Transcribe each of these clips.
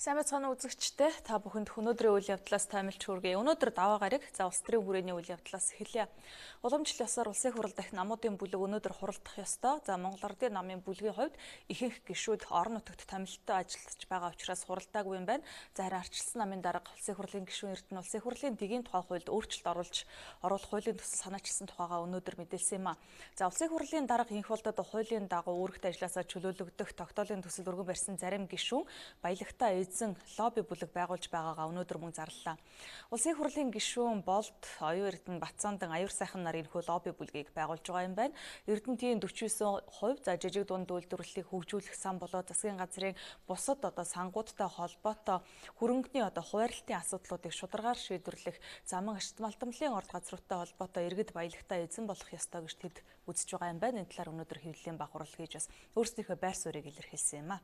Сайн байцгаана үзэгчдээ та бүхэнд өнөөдрийн үйл явдлаас таймилч хүргэе. Өнөөдөр даваа гараг за улс төрийн хүрээний үйл явдлаас эхэлье. Уламжлал ёсоор улсын хурал дахь намуудын бүлэг өнөөдөр хуралдах ёстой. За Монголын намын бүлгийн хувьд ихэнх гишүүд орон нутагт томилолттой ажиллаж байгаа учраас хуралдаагүй юм байна. За харин арчилсан намын дарга улсын хурлын гишүүн Эрдэнэ улсын хурлын дэгийн тухай хуульд өөрчлөлт оруулах хуулийн төсөл санаачилсан тухайга өнөөдөр мэдээлсэн юм а. За улсын хурлын дарга инх болдод хуулийн дагуу үүрэгт ажилласаа чөлөөлөгдөх тогтоолын төсөл өргөн барьсан зарим гишүүн баялагтай эзэн лобби бүлэг байгуулж байгаагаа өнөөдөр мөн зарлалаа. Улсын хурлын гишүүн Болд, Оюун Эрдэнэ, Батцаандан, Аюур сайхан нарын хөл лобби бүлгийг байгуулж байгаа юм байна. МҮОНРТ-ийн 49% за жижиг дунд үйлдвэрлэлийг хөгжүүлэх сан болоо засгийн газрын бусад сангуудтай холбоотой хөрөнгөний хуваарлтын асуудлуудыг шударгаар шийдвэрлэх заман ашигт малтамлын орд газруудтай холбоотой иргэд баялагтай эзэн болох ёстой гэж тэд үзэж байгаа юм байна. Энэ талаар өнөөдөр хэвлэлийн баг хурал хийж бас өөрсдийнхөө байр суурийг илэрхийлсэн юм а.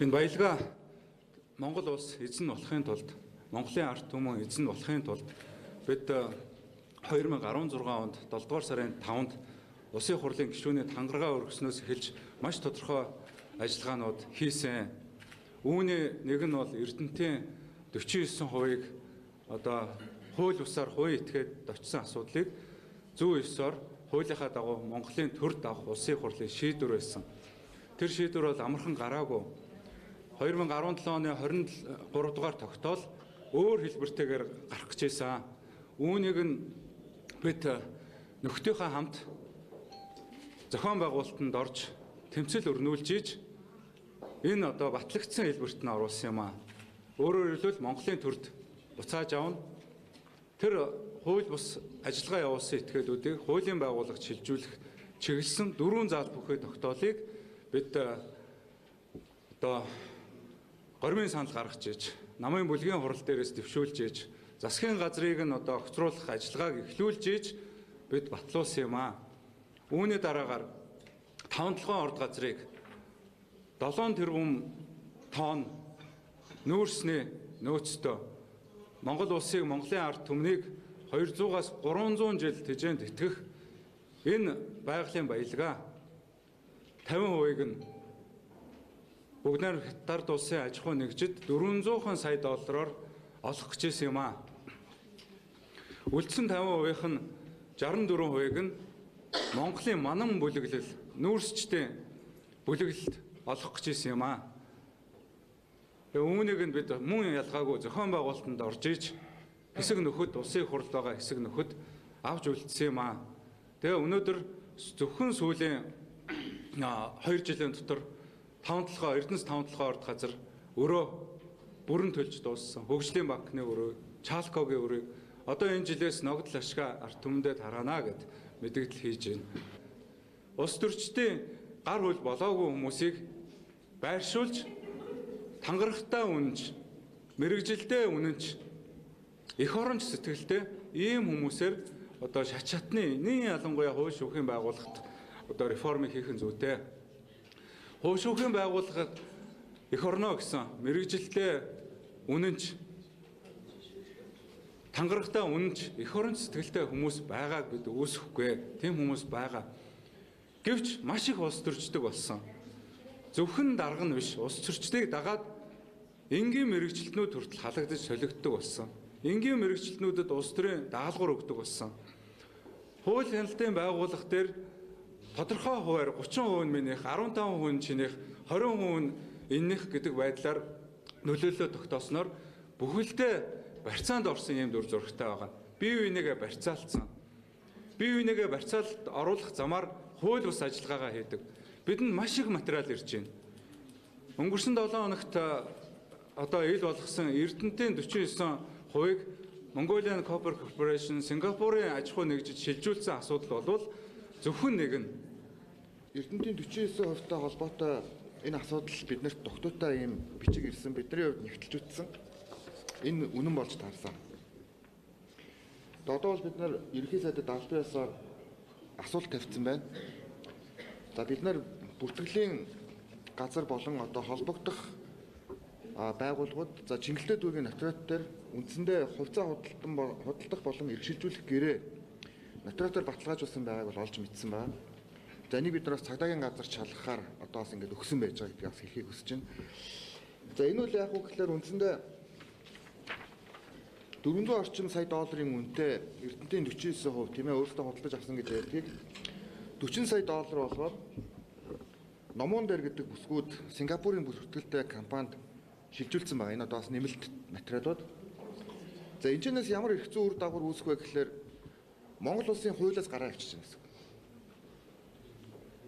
Энэ баялгаа Монгол улс эзэн болохын тулд, Монголын ард түмэн эзэн болохын тулд бид 2016 онд 7 дугаар сарын 5-нд улсын хурлын гишүүний тангараа өргөснөөс эхэлж маш тодорхой ажиллагаанууд хийсэн. Үүний нэг нь бол Эрдэнэтийн 49%-ийг хууль бусаар хувийн этгээд очсон асуудлыг зөв ёсоор хуулийнхаа дагуу Монголын төр давах улсын хурлын шийдвэр байсан. Тэр шийдвэр бол амархан гараагүй. 2017 оны 23 дугаар тогтоол өөр хэлбэртэйгээр гарах гэж байсан. Үүнийг нь бид нөхдийнхөө хамт зохион байгуулалтанд орж тэмцэл өрнүүлж ийж энэ батлагдсан хэлбэрт нь оруулсан юм а. Өөрөөр хэлбэл Монголын төрд буцааж авна. Тэр хууль бус ажиллагаа явуулсан этгээдүүдийг хуулийн байгууллагч шилжүүлэх чиглэсэн 4 заал бүхий тогтоолыг бид гормын санал гаргаж иж, намын бүлгийн хурал дээрээс дэвшүүлж иж, засгийн газрыг нь огцруулах ажиллагааг эхлүүлж иж бид батлуулсан юм а. Үүний дараагаар 5 толгойн орд газрыг 7 тэрбум тонн нүүрсний нөөцтэй Монгол улсыг, Монголын ард түмнийг 200-аас 300 жил тэжээнд итгэх энэ байгалийн баялгаа 50%-ийг нь бүгд найрамд Хятад улсын аж ахуй нэгжид 400 сая доллараар олох гэж байсан юм а. Үлдсэн 50%-ийнх нь 64%-ийг нь Монголын манан бүлэглэл, нүүрсчдийн бүлэглэлд олох гэж байсан юм а. Үүнийг нь бид мөн ялгаагүй зохион байгуулалтанд орж иж хэсэг нөхөд улсын хуралд байгаа хэсэг нөхөд авч үлдсэн юм а. Тэгээ өнөөдөр зөвхөн сүүлийн 2 жилийн дотор Эрдэнэс 5 толгой орд газар өрөө бүрэн төлж дууссан. Хөгжлийн банкны өрөө, Чалкогийн өрөө одоо энэ жилээс ногдол ашгаа ард түмэндээ тараана гэд мэдээлэл хийж байна. Улс төрчдийн гар хөл болоогүй хүмүүсийг байршуулж, тангарахтаа үнэнч, мэрэгжилдээ үнэнч, эх оронч сэтгэлтэй ийм хүмүүсээр шат шатны нэг ялангуяа хууль шүүхийн байгууллагт реформыг хийх нь зүйтэй. Хууль шүүхийн байгууллагад эх орноо гэсэн мэрэгжилдээ үнэнч, тангарахтаа үнэнч, эх оронч сэтгэлтэй хүмүүс байгааг бид үүсэхгүй. Тийм хүмүүс байгаа. Гэвч маш их улс төрчдөг болсон. Зөвхөн дарга нь биш, улс төрчдийг дагаад энгийн мэрэгжилтнүүд хүртэл халагдаж солигддог болсон. Энгийн мэрэгжилтнүүдэд улс төрийн даалгавар өгдөг болсон. Хууль хяналтын байгууллага дээр тодорхой хуваар 30% минийх, 15% чинийх, 20% иннийх гэдэг байдлаар нөлөөлөлөө тогтоосноор бүхэлдээ барьцаанд орсон юм дүр зурагтай байгаа. Бие биенийгээ барьцаалцсан. Бие биенийгээ барьцаалт оруулах замаар хууль бус ажиллагаагаа хийдэг. Бидэнд маш их материал ирж байна. Өнгөрсөн 7 хоногт ил болгосон Эрдэнэтийн 49%-ийг Mongolian Corporation Сингапурын аж ахуй нэгжид шилжүүлсэн асуудал бол зөвхөн нэг нь Эрдэнэтийн 49%-тай холбоотой энэ асуудал биднэрт тогтоотой ийм бичиг ирсэн, бидний хувьд нэгтэлж үтсэн. Энэ үнэн болж таарсан. Одоо бол бид нар ерөнхий сайдад албан ёсоор асуулт тавьсан байна. За бид нар бүртгэлийн газар болон холбогдох байгууллагууд Чингэлтэй дүүргийн нотариат дээр үндсэндээ хувьцаа худалдах болон иргэшилжүүлэх гэрээ нотариатаар баталгаажуулсан байгааг бол олж мэдсэн байна. За энийг бид нараас цагдаагийн газар шалгахаар одоо бас ингээд өгсөн байж байгаа гэдгийг бас хэлхийг хүсэж байна. За энэ үл яг үгээр үндсэндээ 400 орчим сая долларын үнэтэй Эрдэнэтийн 49% тийм ээ өөрөөсөө худалдаж авсан гэж ярьдгийг 40 сая доллар болгоод МҮОНРТ гэдэг бүсгүүд Сингапурын бүртгэлтэй компанид шилжүүлсэн байгаа. Энэ одоо бас нэмэлт материалууд. За энэчнээс ямар эрх зүйн үр дагавар үүсэх вэ гэхээр Монгол улсын хуулиас гараа авчиж байгаа гэсэн.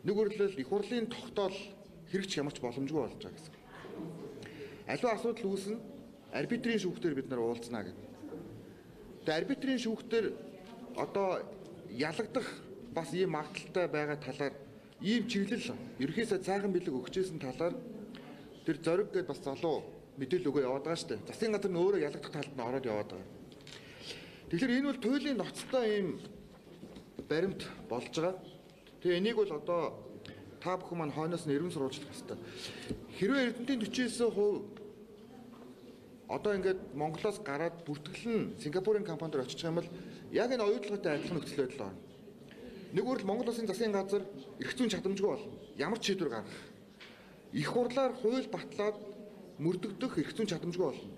Нэг үрлэл их хурлын тогтоол хэрэгч ямарч боломжгүй болж байгаа гэсэн. Аливаа асуудал үүснэ арбитрийн шүүхтэр бид нар уулзнаа гэдэг. Тэгээ арбитрийн шүүхтэр одоо ялагдах бас ийм магадaltaй байгаа талаар ийм чиглэл ерөөсөө цаахан бэлэг өгчээсэн талаар тэр зориг гэдээ бас залуу мэдээлэл өгөө яваад байгаа шүү дээ. Засгийн газар нь өөрөө ялагдах талд нь ороод яваад байгаа. Тэгэхээр энэ бол туйлын ноцтой ийм баримт болж байгаа. Тэгээ энийг бол одоо та бүхэн маань хойноос нь эргэн сурвалжлах хэрэгтэй. Хэрвээ Эрдэнэтийн 49% одоо ингээд Монголоос гараад бүртгэл нь Сингапурын компанид очих юм бол яг энэ оюутлагатай адилхан нөхцөл байдал байна. Нэг үйл Монгол улсын засгийн газар эрх зүйн чадамжгүй бол ямар ч шийдвэр гаргах. Их хурлаар хууль батлаад мөрдөгдөх эрх зүйн чадамжгүй болно.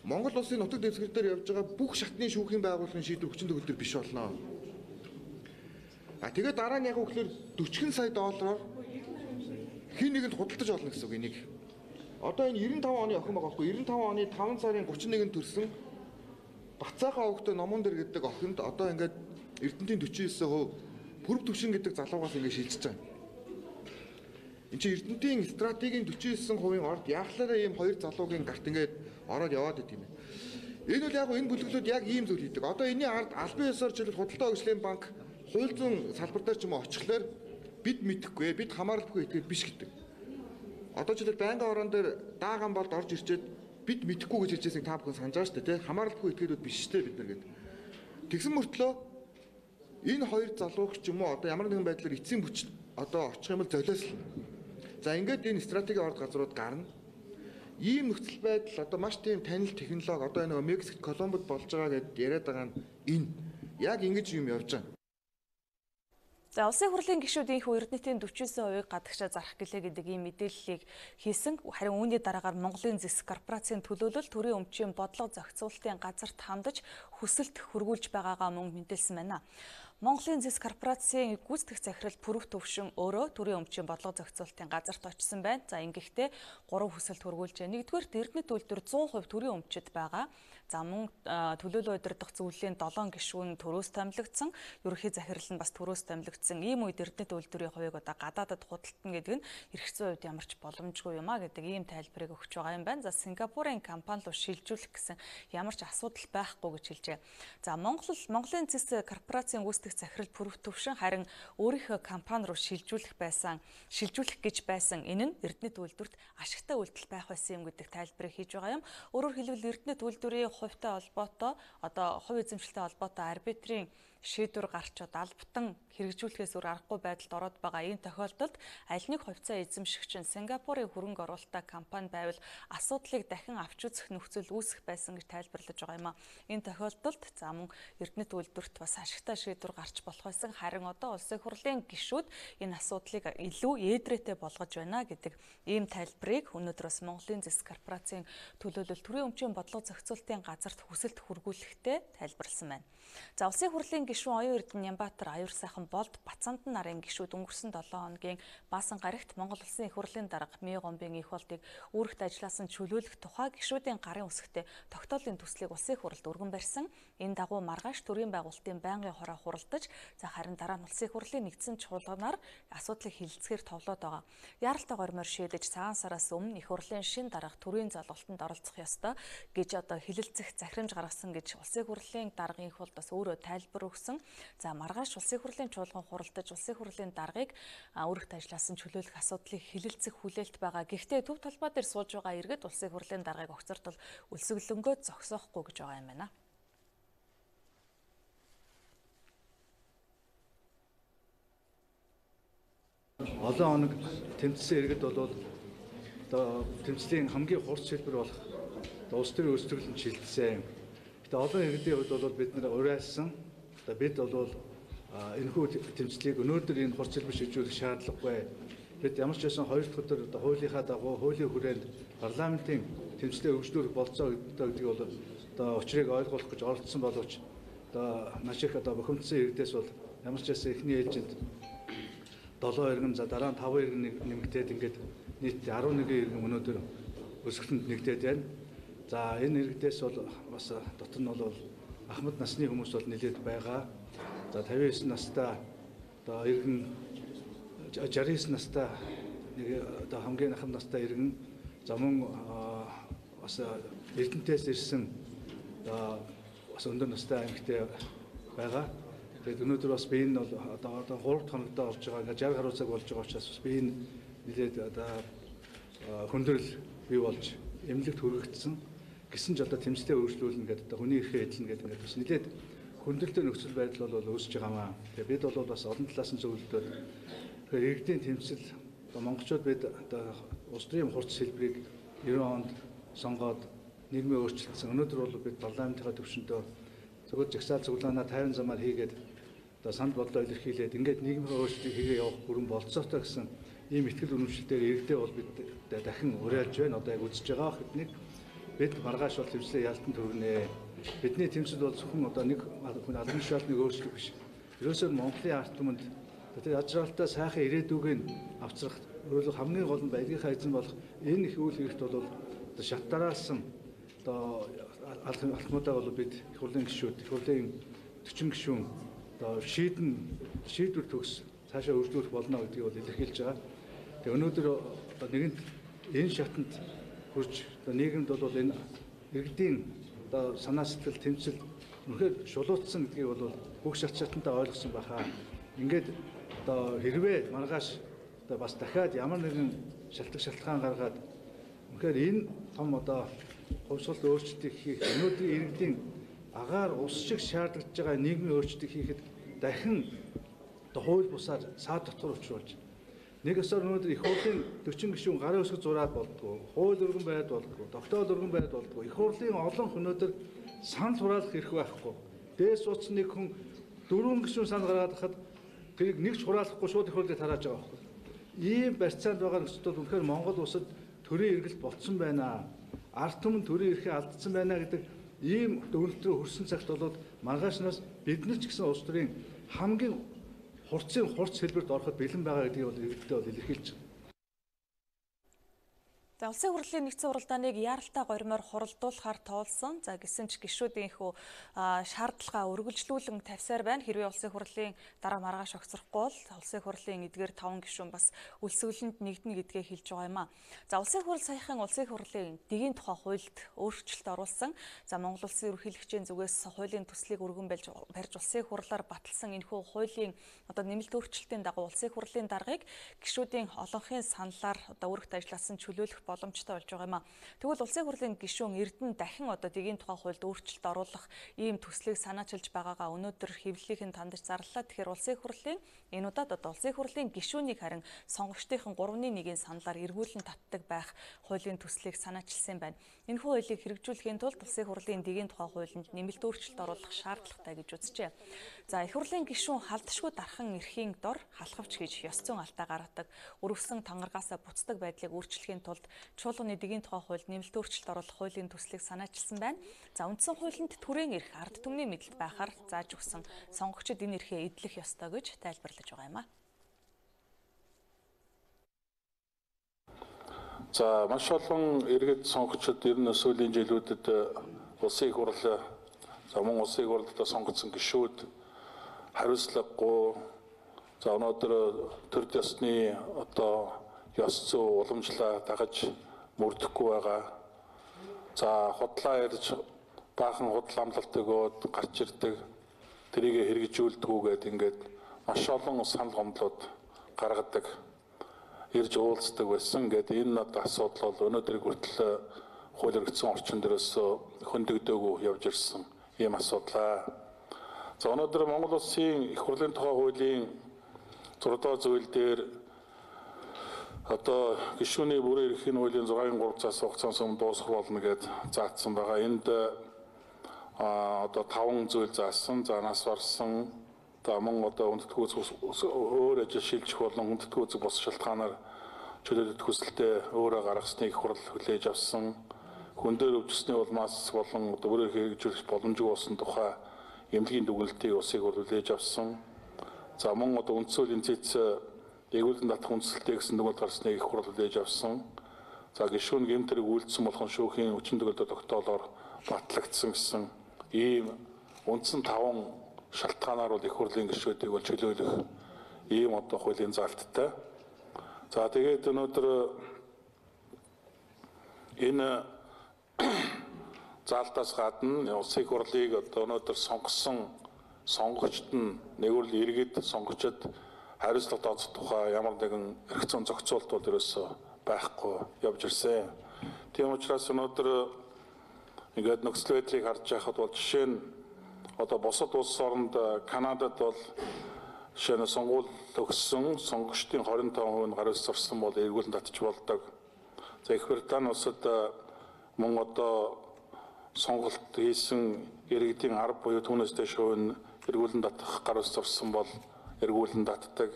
Монгол улсын нутаг дэвсгэр дээр явж байгаа бүх шатны шүүхийн байгууллагын шийдвэр хүчин төгөлдөр биш болно. Тэгээд дараа нь яг үгээр 40 сая доллараар хин нэгэнд худалдаж олно гэсэн үг энийг. Одоо энэ 95 оны охин байгаа байхгүй 95 оны 5 сарын 31-нд төрсэн Бацаахан өвгтө МЮОНРТ гэдэг охинд одоо ингээд Эрдэнэтийн 49% Пүрэв Төвшин гэдэг залуугаас ингээд шилжиж байгаа. Энд чинь Эрдэнэтийн стратегийн 49%-ийн орд яахлаараа ийм хоёр залуугийн гарт ингээд ороод яваад идэв юм байна. Энэ бол яг энэ бүлэглүүд яг ийм зүйл хийдэг. Одоо энэний ард албан ёсоор жишээлбэл худалдаа хөгжлийн банк хууль зүйн салбар дээр ч юм уу очихлоор бид мэдэхгүй бид хамааралгүй итгэл биш гэдэг. Одоо жишээлбэл байнгын орон дээр дааган болд орж ирчээд бид мэдэхгүй гэж хэлжсэн та бүхэн санаж байгаа шүү дээ, тийм хамааралгүй этгээдүүд биш шүү дээ бид нар гэдэг. Тэгсэн мөртлөө энэ хоёр залууч ч юм уу одоо ямар нэгэн байдлаар эцсийн бүч одоо очих юм бол золиослно. За ингээд энэ стратегийн орд газрууд гарна. Ийм нөхцөл байдал одоо маш тийм танил технологи одоо энэ Мексикт Колумбод болж байгаа гэдээ яриад байгаа нь энэ яг ингэж юм явж байгаа. За улсын хурлын гишүүд энэхүү Эрдэнэтийн 49%-ийг гадагшаа зарах гэлээ гэдэг ийм мэдээллийг хийсэн. Харин үүний дараагаар Монголын зэс корпорацийн төлөөлөл төрийн өмчийн бодлого зохицуулалтын газарт хандаж хүсэлт хөргүүлж байгаагаа мөн мэдээлсэн байна. Монголын зэс корпорацийн гүйцэтгэх захирал Пүрэв Төвшин өөрөө төрийн өмчийн бодлого зохицуулалтын газарт очсон байна. За ингэхдээ 3 хүсэлт хөргүүлж байна. Нэгдүгээр Эрдэнэт үйлдвэр 100% төрийн өмчөд байгаа. За мөн төлөөлөл удирдах зөвлөлийн 7 гишүүн төрөөс томилогдсон. Ерөнхий захирал нь бас төрөөс томилогдсон. Ийм үед Эрдэнэт үйлдвэрийн хувийг одоо гадаадад худалдана гэдэг нь эрх зүйн хувьд ямарч боломжгүй юм а гэдэг ийм тайлбарыг өгч байгаа юм байна. За Сингапурын компани руу шилжүүлэх гэсэн ямар ч асуудал байхгүй гэж хэлжээ. За Монголын зэс корпорацийн гүйцэтгэх захирал Пүрэв Төвшин харин өөрийнхөө компани руу шилжүүлэх гэж байсан. Энэ нь Эрдэнэт үйлдвэрт ашигтай үйлдэл байх байсан юм гэдэг тайлбарыг хийж байгаа юм. Өөрөөр хэлбэл Эрдэнэт үйлдвэрийн хувьтай холбоотой одоо хувь эзэмшилтэй холбоотой арбитрийн шийдвэр гарч албатан хэрэгжүүлэхээс өөр аргагүй байдалд ороод байгаа. Энэ тохиолдолд аль нэг хувьцаа эзэмшигч нь Сингапурын хөрөнгө оруулалттай компани байвал асуудлыг дахин авч үзэх нөхцөл үүсэх байсан гэж тайлбарлаж байгаа юм а. Энэ тохиолдолд за мөн Эрдэнэт үйлдвэрт бас ашигтай шийдвэр гарч болох байсан. Харин одоо улсын хурлын гишүүд энэ асуудлыг илүү ээдрээтэй болгож байна гэдэг ийм тайлбарыг өнөөдөр бас Монголын зэс корпорацийн төлөөлөл төрийн өмчийн бодлого зохицуулалтын газарт хүсэлт хөргүүлэхдээ тайлбарласан байна. За улсын хурлын гишүүн Оюун Эрдэнэбаатар аюур сайхан болд Бацаандан нарын гишүүд өнгөрсөн 7 хоногийн Баасан гарагт Монгол улсын их хурлын дарга МҮОНРТ-ийн их болдыг үүрэгт ажилласан чөлөөлөх тухай гишүүдийн гарын үсэгтээ тогтоолын төслийг улсын хурлд өргөн барьсан. Энэ дагуу маргааш төрийн байгуулалтын байнгын хороо хуралдаж харин дараа нь улсын хурлын нэгдсэн чуулганаар асуудлыг хилцгээр товлоод байгаа. Яаралтай гормоор шийдэж цагаан сараас өмнө их хурлын шин дарга төрийн залгуултанд оролцох ёстой гэж одоо хэлэлцэх захирамж гаргасан гэж улсын хурлын даргын их болд бас өөрөө тайлбар өгсөн. За маргааш улсын хурлын чуулган хуралдаж улсын хурлын даргыг үүрэгт ажилласан чөлөөлөх асуудлыг хэлэлцэх хүлээлт байгаа. Гэхдээ төв талбай дээр сууж байгаа иргэд улсын хурлын даргыг огцортол өлсгөлөнгөө зогсоохгүй гэж байгаа юм байна. Олон хоног тэмцсэн иргэд бол одоо тэмцлийн хамгийн хурц шилбэр болох улс төрийн өөрчлөлт шилжсэн. Гэтэ олон иргэдийн хувьд бол бид нар уриалсан. Бид бол энэхүү тэмцлийг өнөөдөр энэ хурц хэлбэр шийдвэрлэх шаардлагагүй. Бид ямар ч байсан 2 дахь өдөр хуулийнхаа дагуу хуулийн хүрээнд парламентын тэмцлээ өргөжлүүлэх болцоо гэдгийг бол учрыг ойлгуулах гэж оролцсон боловч маш их бухимдсан иргэдээс бол ямар ч байсан эхний ээлжинд 7 иргэн за дараа нь 5 иргэн нэмэгдээд ингээд нийт 11 иргэн өнөөдөр өсгөлөнд нэгдээд байна. За энэ иргэдээс бол бас дотор нь бол ахмад насны хүмүүс бол нэлээд байгаа. За 59 настай иргэн 69 настай нэг хамгийн ахмад настай иргэн за мөн бас Эрдэнэтээс ирсэн бас өндөр настай аймагтай байгаа. Тэгээд өнөөдөр бас би энэ бол одоо 3 хоногдоо орж байгаа. Ингээд 60 гаруй цаг болж байгаа учраас бас би энэ нэлээд хүндрэл бий болж эмнэлэгт хүргэгдсэн. Гэсэн ч одоо тэмцлээ өргөжлүүлнэ гэдэг хүний эрхээ эдлэнэ гэдэг ингээд бас нэлээд хүндрэлтэй нөхцөл байдал бол үүсэж байгаамаа. Тэгээд бид бол бас олон талаас нь зөвлөдөд иргэдийн тэмцэл монголчууд бид улс төрийн хурц хэлбэрийг 90 онд сонгоод нийгмийн өөрчлөлтсөн. Өнөөдөр бол бид парламентын төвшөндөө зөвхөн жагсаал цуглаанаа 50 замаар хийгээд санд бодлоо илэрхийлээд ингээд нийгмийн өөрчлөлтийг хийгээ явах бүрэн болцоотой гэсэн ийм ихтгэл үнэмшилтээр иргэдээ бол бид дахин уриалж байна. Одоо яг үзэж байгаа хэднийг бид маргааш бол тэмцлээ ялтан төрнэ. Бидний тэмцэл бол зөвхөн одоо нэг хүн албан тушаалны өөрчлөлт биш. Ерөөсөө Монголын ард түмэнд тэр язраалтай сайхан ирээдүгийг авчрах өөрөөр хамгийн гол нь баялагийнхаа эзэн болох энэ их үйл хэрэгт бол шат дараалсан одоо алхмуудаа бол бид их хурлын гишүүд, их хурлын 40 гишүүн одоо шийдвэр төгс цаашаа өргөжлүүлэх болно гэдгийг бол илэрхийлж байгаа. Тэгээ өнөөдөр одоо нэгэнт энэ шатанд хүрч одоо нийгэмд бол энэ иргэдийн одоо санаа сэтгэл тэмцэл үнэхээр шулуутсан гэдгийг бол бүх шатантаа ойлгосон байхаа. Ингээд одоо хэрвээ маргааш одоо бас дахиад ямар нэгэн шалтгаан гаргаад үнэхээр энэ том одоо хувьсгалт өөрчлөлтийг хийх өнөөдрийн иргэдийн агаар ус шиг шаардлагатай байгаа нийгмийн өөрчлөлтийг хийхэд дахин одоо хууль бусаар саад дотор учруулж нэг ёсоор өнөөдөр их хурлын 40 гишүүн гарын өсгөж зураад болдгоо, хууль өргөн байд болдгоо, тогтоол өргөн байд болдгоо. Их хурлын олон өнөөдөр санал хураалах эрх байхгүй. Дээс суудсан нэг хүн 4 гишүүн санал гаргаад хахад тэрийг нэгч хураалахгүй шууд их хурлыг тарааж байгаа байхгүй. Ийм барьцаанд байгаа нөхцөл бол үнэхээр Монгол улсад төрийн эргэлт болцсон байна. Ард түмэн төрийн эрхээ алдсан байна гэдэг ийм өвлөлт рүү хүрсэн цагт болоод маргаашнаас бид нар ч гэсэн улс төрийн хамгийн хурц хэлбэрт ороход бэлэн байгаа гэдгийг бол иргэдэд бол илэрхийлж байна. За улсын хурлын нэгдсэн уралдааныг яаралтай горимоор хуралдуулахаар тоолсон. За гэсэн ч гишүүдийнхүү шаардлагаа үргэлжлүүлэн тавьсаар байна. Хэрвээ улсын хурлын дараа маргааш огцрохгүй бол улсын хурлын эдгээр 5 гишүүн бас үлсгэлэнд нэгдэнэ гэдгээ хэлж байгаа юм а. За улсын хурал саяхан улсын хурлын дэгийн тухай хуульд өөрчлөлт оруулсан. За Монгол улсын ерөнхийлөгчийн зүгээс хуулийн төслийг өргөн барьж улсын хурлаар баталсан энэхүү хуулийн одоо нэмэлт өөрчлөлтийн дагуу улсын хурлын даргаыг гишүүдийн олонхын саналаар одоо өргөт ажилласан чөлөөлөх боломжтой болж байгаа юм а. Тэгвэл улсын хурлын гишүүн Эрдэнэ дахин одоо дэгийн тухай хуульд өөрчлөлт оруулах ийм төслийг санаачилж байгаагаа өнөөдөр хэвлэлийнхэн тандаж зарлаа. Тэгэхээр улсын хурлын энэ удаад одоо улсын хурлын гишүүнийг харин сонгогчдын 3-1-ийн саналаар эргүүлэн татдаг байх хуулийн төслийг санаачилсан байна. Энэ хуулийг хэрэгжүүлэхийн тулд улсын хурлын дэгийн тухай хуулинд нэмэлт өөрчлөлт оруулах шаардлагатай гэж үзжээ. За их хурлын гишүүн халдшгүй дархан эрхийн дор халахвч хийж ёс зүйн алдаа гаргадаг, өрөвсөн тангаргаасаа буцдаг байдлыг өөрчлөхийн тулд чуулганы дэгийн тухай хуульд нэмэлт өөрчлөлт оруулах хуулийн төслийг санаачилсан байна. За үндсэн хуулинд төрийн эрх ард түмний мэдэлд байхаар зааж өгсөн сонгогчид энэ эрхээ эдлэх ёстой гэж тайлбарлаж байгаа юм а. За маш олон иргэд сонгогчид ер нь сүүлийн жилүүдэд улсын их хурл за мөн улсын их хурлд сонгогдсон гишүүд хариуцлагагүй за өнөөдөр төр ёсны одоо ёс зүй уламжлаа дагаж мөрдөхгүй байгаа. За худлаа ярьж баахан худал амлалт өгөөд гарч ирдэг тэрийг хэрэгжүүлдэггүйгээд ингээд маш олон санал гомдлууд гаргадаг ирж уулздаг байсан. Ингээд энэ асуудал бол өнөөдрийг хүртэл хууль эргэцсэн орчин дээрээс хөндөгдөөгүй явж ирсэн ийм асуудлаа. За өнөөдөр Монгол улсын их хурлын тухай хуулийн 6 дахь зүйл дээр одоо гишүүний бүрэн эрхийн хуулийн 6-3 цаас хугацаанд өмнө дуусах болно гэж заасан байгаа. Энд одоо 5 зүйл заасан. За нас барсан, одоо мөн одоо хүндэтгэл үүсэх өөр ажил шилжих болон хүндэтгэл үүсэх бос шалтгаанаар чөлөөлөлт хүсэлтэд өөрөө гаргасныг их хурл хүлээж авсан. Хүн дээр өвчсөний улмаас болон одоо өөрөөр хэрэгжүүлэх боломжгүй болсон тухай эмнэлгийн дүгнэлтийг улсыг хүлээж авсан. За мөн одоо үндсүүлийн цэц эгүүлэн татах үндсэлтэй гэсэн дүгнэлт гаргасныг их хурл хүлээж авсан. За гишүүн гэмтэрэг үйлдсэн болгон шүүхийн хүчин төгөлдөр тогтоолоор батлагдсан гэсэн ийм үндсэн 5 шалтгаанаар бол их хурлын гишүүдийг бол чөлөөлөх ийм одоо хуулийн залттай. За тэгээд өнөөдөр энэ залтаас гадна улсын их хурлыг одоо өнөөдөр сонгосон сонгогчд нь нэгүрл иргэд сонгогчд хариуцлага тооцох тухай ямар нэгэн эрх зүйн зохицуулт бол ерөөсөө байхгүй явж ирсэн. Тийм учраас өнөөдөр ингээд нөхцөл байдлыг харж байхад бол жишээ нь одоо бусад улс оронд Канадад бол жишээ нь сонгуул төгссөн сонгогчдын 25% нь гаруйс зорсон бол эргүүлэн татчих болдог. За Их Британи улсад мөн одоо сонголт хийсэн иргэдийн 10 буюу түүнээс дэш хувь нь эргүүлэн татах гаруйс зорсон бол эргүүлэн татдаг.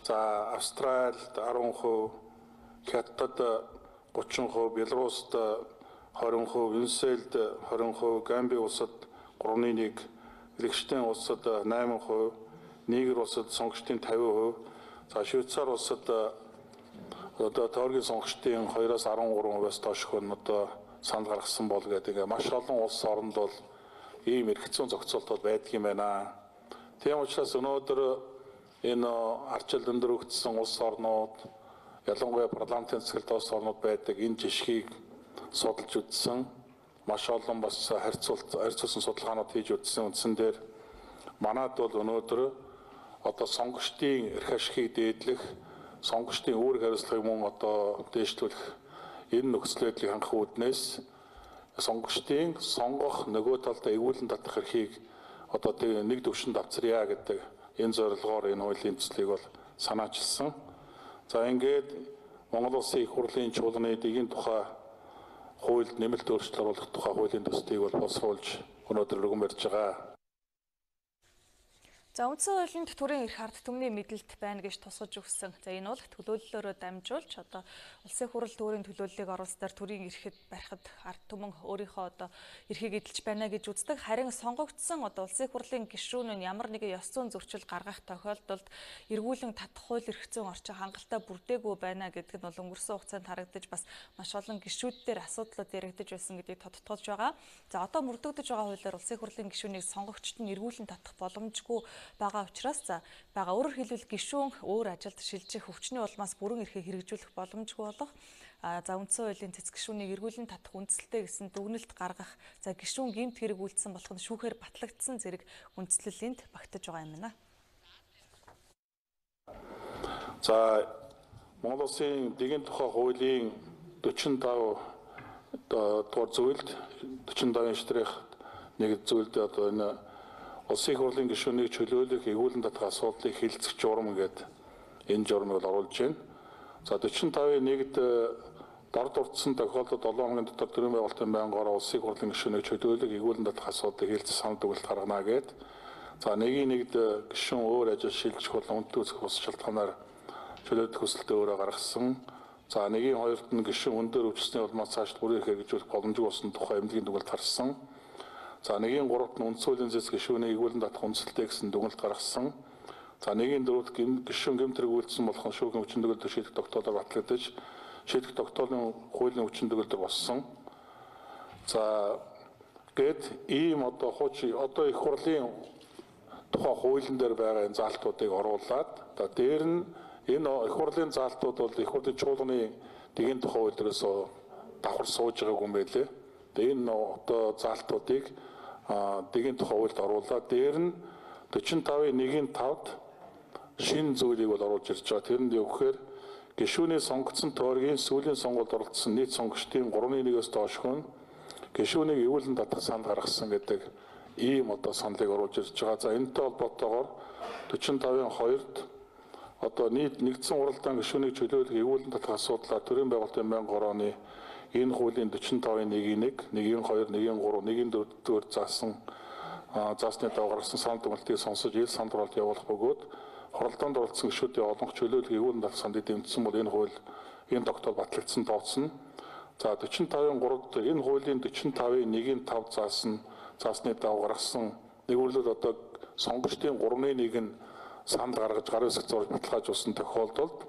За Австралид 10%, Хятадд 30%, Белорусд 20%, Венесуэлд 20%, Гамби улсад 3.1%, Лихтенштейн улсад 8%, Нигер улсад сонгогчдын 50%, за Швейцар улсад одоо тойргийн сонгогчдын 2-аас 13%-аас доош хүн одоо санал гаргасан бол гэдэг маш олон улс оронд бол ийм эрх зүйн зохицуултууд байдаг юм байна. Тийм учраас өнөөдөр энэ арчил өндөр хөгжсөн улс орнууд ялангуяа парламентын засаглалт улс орнууд байдаг энэ жишгийг судалж үзсэн. Маш олон бас харьцуулсан судалгаанууд хийж үзсэн. Үндсэн дээр манад бол өнөөдөр одоо сонгогчдын эрх ашигыг дээдлэх, сонгогчдын үүрэг хариуцлагыг мөн одоо дээшлүүлэх энэ нөхцөл байдлыг хангах үүднээс сонгогчдын сонгох нөгөө талдаа эгүүлэн татах эрхийг одоо нэг төвшөнд авчръя гэдэг энэ зорилгоор энэ хуулийн төслийг бол санаачилсан. За ингээд Монгол Улсын их хурлын чуулганы эдийн тухай хуульд нэмэлт өөрчлөлт оруулах тухай хуулийн төслийг бол боловсруулж өнөөдөр өргөн барьж байгаа. За үндсэн хуулинд төрийн эрх ард түмний мэдлэлт байна гэж тусгаж өгсөн. За энэ бол төлөөллөөрөө дамжуулж одоо улсын хурал төрийн төлөөллийг оруулснаар төрийн эрхэд барихад ард түмэн өөрийнхөө одоо эрхийг эдэлж байна гэж үздэг. Харин сонгогдсон одоо улсын хурлын гишүүн нь ямар нэгэн ёс зүйн зөрчил гаргах тохиолдолд эргүүлэн татах хууль эрх зүйн орчин хангалттай бүрдээгүй байна гэдэг нь бол өнгөрсөн хугацаанд харагдаж бас маш олон гишүүд дээр асуудлууд яригдаж байсан гэдгийг тодтогч байгаа. За одоо мөрдөгдөж байгаа хуулиар улсын хурлын гишүүнийг сонгогчд нь эргүүлэн татах боломжгүй байгаа учраас за байгаа өөрөөр хэлбэл гишүүн өөр ажилд шилжих өвчний улмаас бүрэн эрхийг хэрэгжүүлэх боломжгүй болох за үндсэн хуулийн цэц гишүүнийг эргүүлэн татах үндсэлтэй гэсэн дүгнэлт гаргах за гишүүн гэмт хэрэг үйлдсэн болох нь шүүхээр батлагдсан зэрэг үндслэл энд багтаж байгаа юм байна. За Монгол Улсын эдийн тухай хуулийн 45 дугаар зүйлд 45-ын штрих нэг зүйлд одоо энэ улсын их хурлын гишүүнийг чөлөөлөх эгүүлэн татах асуудлыг хилцэх журам гэдэг энэ журмыг оруулж байна. За 45-ын нэгд дор дурдсан тохиолдолд 7 хоногийн дотор төрийн байгуулалтын байнгаараа улсын их хурлын гишүүнийг чөлөөлөх эгүүлэн татах асуудлыг хилцэх санал дүгнэлт гаргана гэдэг. За нэгийн нэгд гишүүн өөр ажил шилжих болон үнэт үүсэх бус шалтгаанаар чөлөөлөх хүсэлтээ өөрөө гаргасан. За нэгийн хоёрт нь гишүүн өндөр өвчсөний улмаас цааш бүрэн хэрэгжүүлэх боломжгүй болсон тухай эмнэлгийн дүгнэлт гаргасан. За нэгийн гуравт нь үндсүүлийн зэс гишүүнийг эгүүлэн татах үндсэлтэй гэсэн дүгнэлт гаргасан. За нэгийн дөрөвт гишүүн гэмтрэг үйлдсэн болох шүүхийн хүчин төгөлдөр шийдэх тогтоолоор батлагдаж шийдэх тогтоолын хуулийн хүчин төгөлдөр болсон. За гэд ийм одоо их хурлын тухай хуулийн дээр байгаа энэ заалтуудыг оруулаад дээр нь энэ их хурлын заалтууд бол их хурлын чуулганы эдийн тухай хууль дээрээс давхар сууж байгаагүй юм байлээ. Энэ одоо заалтуудыг эдийн тухай хуульд оруулаад дээр нь 45-ын 1-5-д шинэ зүйлийг бол оруулж ирж байгаа. Тэрэнд юу гэхээр гишүүний сонгогдсон тойргийн сүүлийн сонгуульд оролцсон нийт сонгогчдын 3.1-өөс доош хүн гишүүнийг эгүүлэн татах санал гаргасан гэдэг ийм одоо саналыг оруулж ирж байгаа. За энэтэй холбоотойгоор 45-ын 2-д одоо нийт нэгдсэн уралдаан гишүүнийг чөлөөлөх эгүүлэн татах асуудлаа төрийн байгуулалтын 1000 оны энэ хуулийн 45-ын 1-1, 1-2, 1-3, 1-4-д заасан заасны дагуу гаргасан санал дүгнэлтийг сонсож ил санал дураалт явуулах бөгөөд хуралдаанд оролцсон гишүүдийн олонх чөлөөлөх эгүүл далах сандыг дэмжсэн бол энэ хууль энэ тогтоол батлагдсан тооцно. За 45-ын 3-д энэ хуулийн 45-ын 1-5 заасны дагуу гаргасан нэгүрлэл одоо сонгогчдын 3-1 нь санал гаргаж гар үсэг зурж баталгаажуулсан тохиолдолд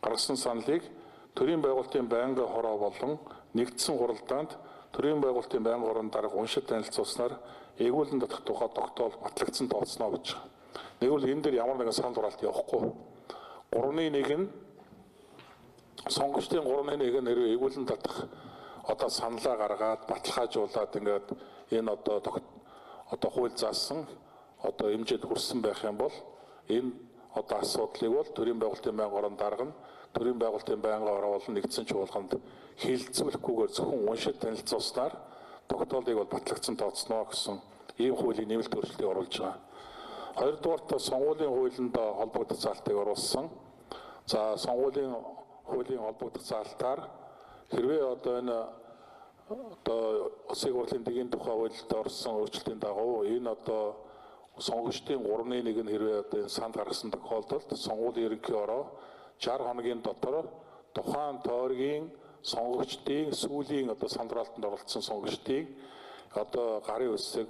гаргасан саналыг төрийн байгуулалтын байнгын хороо болон нэгдсэн хуралдаанд төрийн байгуулалтын байнгын хороонд дарга уншид танилцуулснаар эгүүлэн татах тухай тогтоол батлагдсан тооцноо гэж байна. Нэгвэл энэ дээр ямар нэгэн санал дураалт явахгүй. 3-1 нь сонгогчдын 3-1 нь хэрвээ эгүүлэн татах одоо саналаа гаргаад баталгаажуулаад ингээд энэ одоо хууль заасан одоо хэмжээд хүрсэн байх юм бол энэ одоо асуудлыг бол төрийн байгуулалтын байнгын хороонд дарга нь төрийн байгуулалтын байнгын хороо болон нэгдсэн чуулганд хилцүүлэхгүйгээр зөвхөн уншид танилцуулснаар тогтоолыг бол батлагдсан тооцноо гэсэн ийм хуулийн нэмэлт өөрчлөлтийг оруулж байгаа. Хоёрдугаарт сонгуулийн хуулинд холбогдох заалтыг оруулсан. За сонгуулийн хуулийн холбогдох заалтаар хэрвээ одоо энэ улсын хурлын дэгийн тухай хуулинд орсон өөрчлөлтийн дагуу энэ одоо сонгогчдын 3-1 нь хэрвээ одоо энэ санд гаргасан тохиолдолд сонгуулийн ерөнхий ороо 60 хоногийн дотор тухайн тойргийн сонгогчдын сүүлийн одоо санал дураалтанд оролцсон сонгогчдын одоо гарын үсэг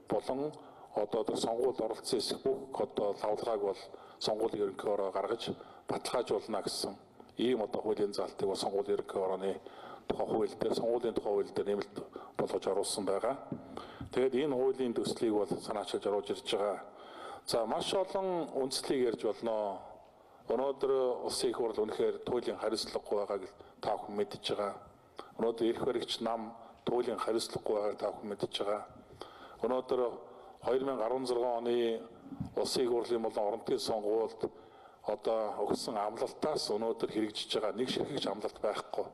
болон одоо сонгуульд оролцсон эсэх бүх одоо лавлагааг бол сонгуулийн ерөнхий ороо гаргаж баталгаажуулна гэсэн ийм одоо хуулийн заалтыг бол сонгуулийн ерөнхий орооны тухай хууль дээр сонгуулийн тухай хууль дээр нэмэлт болгож оруулсан байгаа. Тэгээд энэ хуулийн төслийг бол санаачилж оруулж ирж байгаа. За маш олон үндслийг ярьж болно. Өнөөдөр улсын их хурл үнэхээр туйлын хариуцлагагүй байгааг та бүхэн мэдж байгаа. Өнөөдөр эрх баригч нам туйлын хариуцлагагүй байгааг та бүхэн мэдж байгаа. Өнөөдөр 2016 оны улсын их хурлын болон орон нутгийн сонгуульд одоо өгсөн амлалтаас өнөөдөр хэрэгжиж байгаа нэг ширхэгч амлалт байхгүй.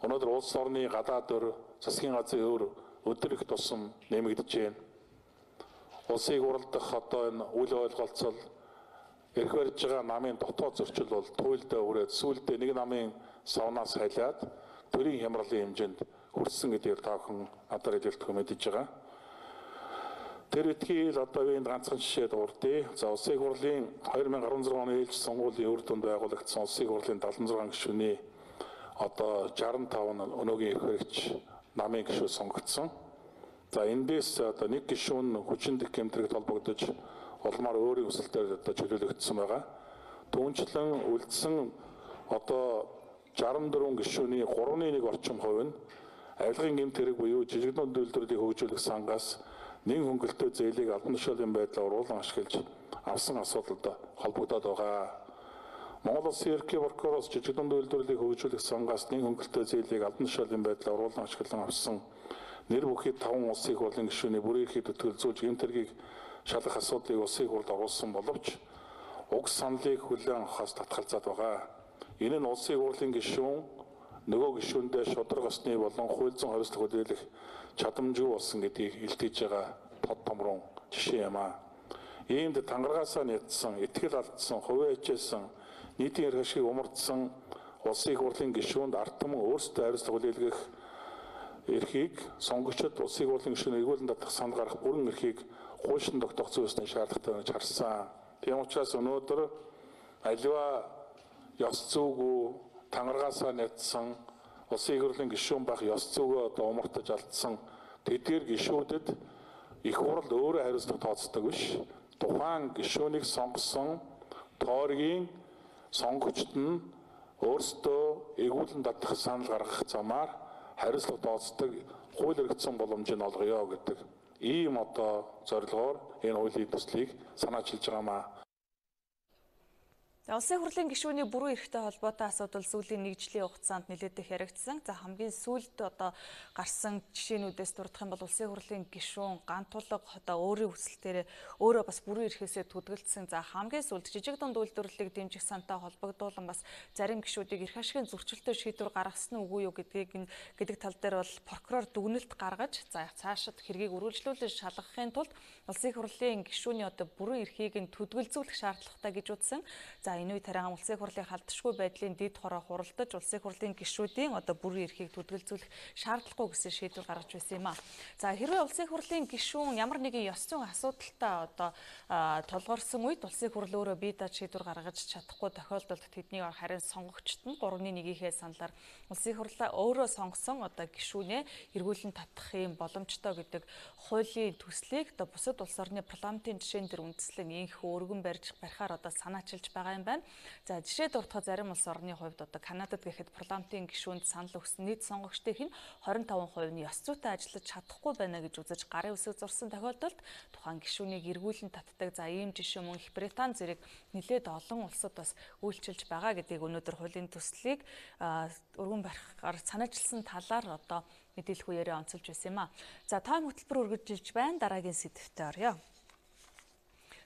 Өнөөдөр улс орны гадаад өр засгийн газрын өр өдөр их тусам нэмэгдэж байна. Улсын их хурл дахь одоо энэ үл ойлголцол эрх барьж байгаа намын дотоод зөрчил бол туйлдаа үрээд сүүлдээ нэг намын савнаас хайлаад төрийн хямралын хэмжээнд хүрсэн гэдгийг та бүхэн надаар хэлэлтгүй мэдж байгаа. Тэр үтгийл одоо энэ ганцхан жишээ дурдъя. За улсын их хурлын 2016 оны ээлж сонгуулийн үр дүнд байгуулагдсан улсын их хурлын 76 гишүүний одоо 65 нь өнөөгийн эрх баригч намын гишүүд сонгогдсон. За эндээс одоо нэг гишүүн хүчиндэх гэмтрэгт холбогдож улмаар өөрийн өсөлтөөр одоо чөлөөлөгдсөн байгаа. Түүнчлэн үлдсэн одоо 64 гишүүний 3-1 орчим хувь нь авилгын гэмт хэрэг буюу жижигнүүд үйлдвэрлэлийг хөгжүүлэх сангаас нэг хөнгөлтөө зээлийг албан тушаалын байдлаар уруулан ашиглаж авсан асуудалд холбогдоод байгаа. Монгол Улсын ерөнхий прокуроос жижигнүүд үйлдвэрлэлийг хөгжүүлэх сангаас нэг хөнгөлтөө зээлийг албан тушаалын байдлаар уруулан ашиглан авсан нэр бүхий 5 улсын их хурлын гишүүний бүрийн эрхийг төтгөлзүүлж гэмт хэргийг шалгах асуудлыг улсын их хурлд оруулсан боловч уг саналыг хүлээн авахаас татгалзаад байгаа. Энэ нь улсын их хурлын гишүүн нөгөө гишүүндээ шудраг осны болон хууль зүйн хариуцлага хүлээх чадамжгүй болсон гэдгийг илтгэж байгаа тод томрон жишээ юм аа. Иймд тангаргаасаа нэтсэн, итгэл алдсан, хувиа хичээсэн, нийтийн эрх ашигыг умардсан улсын их хурлын гишүүнд ард түмэн өөрсдөө хариуцлага хүлээх эрхийг сонгогчид улсын их хурлын гишүүн эгүүлэн татах санал гарах бүрэн эрхийг хуучин тогтоох зүйлсний шаардлагатай гэж харсан. Тийм учраас өнөөдөр аливаа ёс зүйгүй тангаргаасаа нэтсэн улсын их хурлын гишүүн байх ёс зүйгөө одоо умартаж алдсан тэдгээр гишүүдэд их хурл өөрөө хариуцлага тооцдог биш. Тухайн гишүүнийг сонгосон тойргийн сонгогчд нь өөрсдөө эгүүлэн татах санал гаргах замаар хариуцлага тооцдог хууль эргэцсэн боломжийг олгоё гэдэг ийм одоо зорилгоор энэ хуулийн төслийг санаачилж байгаамаа. Улсын хурлын гишүүний бүрэн эрхтэй холбоотой асуудал сүүлийн нэг жилийн хугацаанд нэлээд их яригдсан. За хамгийн сүүлд одоо гарсан жишээнүүдээс дурдах юм бол улсын хурлын гишүүн гантулга одоо өөрийн хүсэлтээр өөрөө бас бүрэн эрхээсээ төдөлдсөн. За хамгийн сүүлд жижиг дунд үйлдвэрлэлийг дэмжих сантай холбогдуулан бас зарим гишүүдийг эрх ашигын зөрчилтэй шийдвэр гаргасан үгүй юу гэдэг тал дээр бол прокурор дүгнэлт гаргаж за цаашид хэргийг үргэлжлүүлэн шалгахын тулд улсын хурлын гишүүний одоо бүрэн эрхийг нь төдөлзүүлэх шаардлагатай гэж үзсэн. За За энэ үе тариахан улсын хурлын халдшгүй байдлын дэд хороо хуралдаж улсын хурлын гишүүдийн бүрэн эрхийг түлгэлзүүлэх шаардлагагүй гэсэн шийдвэр гаргаж байсан юм а. За хэрвээ улсын хурлын гишүүн ямар нэгэн ёс зүйн асуудалтай тулгарсан үед улсын хурл өөрөө бие даад шийдвэр гаргаж чадахгүй тохиолдолд тэдний харин сонгогчд нь 3-1-ийнхээ саналаар улсын хурлаа өөрөө сонгосон гишүүнээ эргүүлэн татах юм боломжтой гэдэг хуулийн төслийг бусад улс орны парламентын жишээн дээр үндэслэн инх өргөн барихаар санаачилж байгаа юм байна. За жишээ дурдахад зарим улс орны хувьд Канадад гэхэд парламентын гишүүнд санал өгсөн нийт сонгогчдын 25% нь ёс зүйтэй ажиллаж чадахгүй байна гэж үзэж гарын үсэг зурсан тохиолдолд тухайн гишүүнийг эргүүлэн татдаг. За ийм жишээ мөн Их Британи зэрэг нэлээд олон улсад бас үйлчилж байгаа гэдгийг өнөөдөр хуулийн төслийг өргөн барихаар санаачилсан талаар мэдээлэх үеэрээ онцолж байсан юм а. За тойм хөтөлбөр үргэлжилж байна. Дараагийн сэдвтээ орё.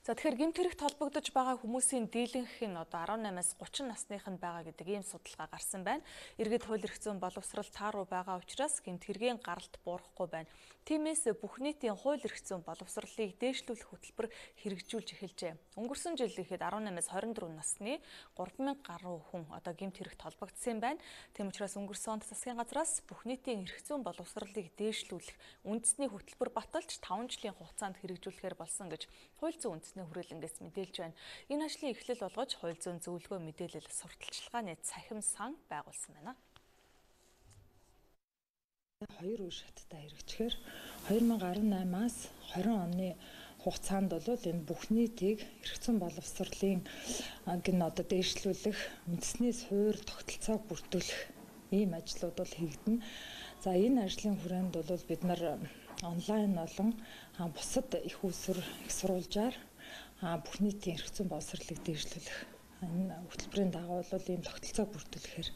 За тэгэхээр гэмт хэрэгт холбогдож байгаа хүмүүсийн дийлэнх нь 18-аас 30 насных нь байгаа гэдэг ийм судалгаа гарсан байна. Иргэд хууль эрх зүйн боловсрол тааруу байгаа учраас гэмт хэргийн гаралт буурахгүй байна. Тиймээс бүх нийтийн хууль эрх зүйн боловсролыг дээшлүүлэх хөтөлбөр хэрэгжүүлж эхэлжээ. Өнгөрсөн жил ихэд 18-аас 24 насны 3000 гаруй хүн гэмт хэрэгт холбогдсон байна. Тийм учраас өнгөрсөн онд засгийн газраас бүх нийтийн эрх зүйн боловсролыг дээшлүүлэх үндэсний хөтөлбөр баталж 5 жилийн хугацаанд хэрэгжүүлэхээр болсон гэж хууль зүйн үндэсний хүрээлэнгээс мэдээлж байна. Энэ ажлын эхлэл болгож хууль зүйн зөвлөгөө мэдээлэл сурталчилгааны цахим сан байгуулсан байна. Хоёр үе шаттай хэрэгжихээр 2018-аас 20 оны хугацаанд энэ бүх нийтийг эрх зүйн боловсролын дээшлүүлэх, үндэсний суурь тогтолцоог бүрдүүлэх ийм ажлууд хийгдэнэ. За энэ ажлын хүрээнд бид нар онлайн болон бусад их усүр их сурвалжаар бүх нийтийн эрх зүйн боловсролыг дээшлүүлэх энэ хөтөлбөрийн дагуу ийм тогтолцоог бүрдүүлэхээр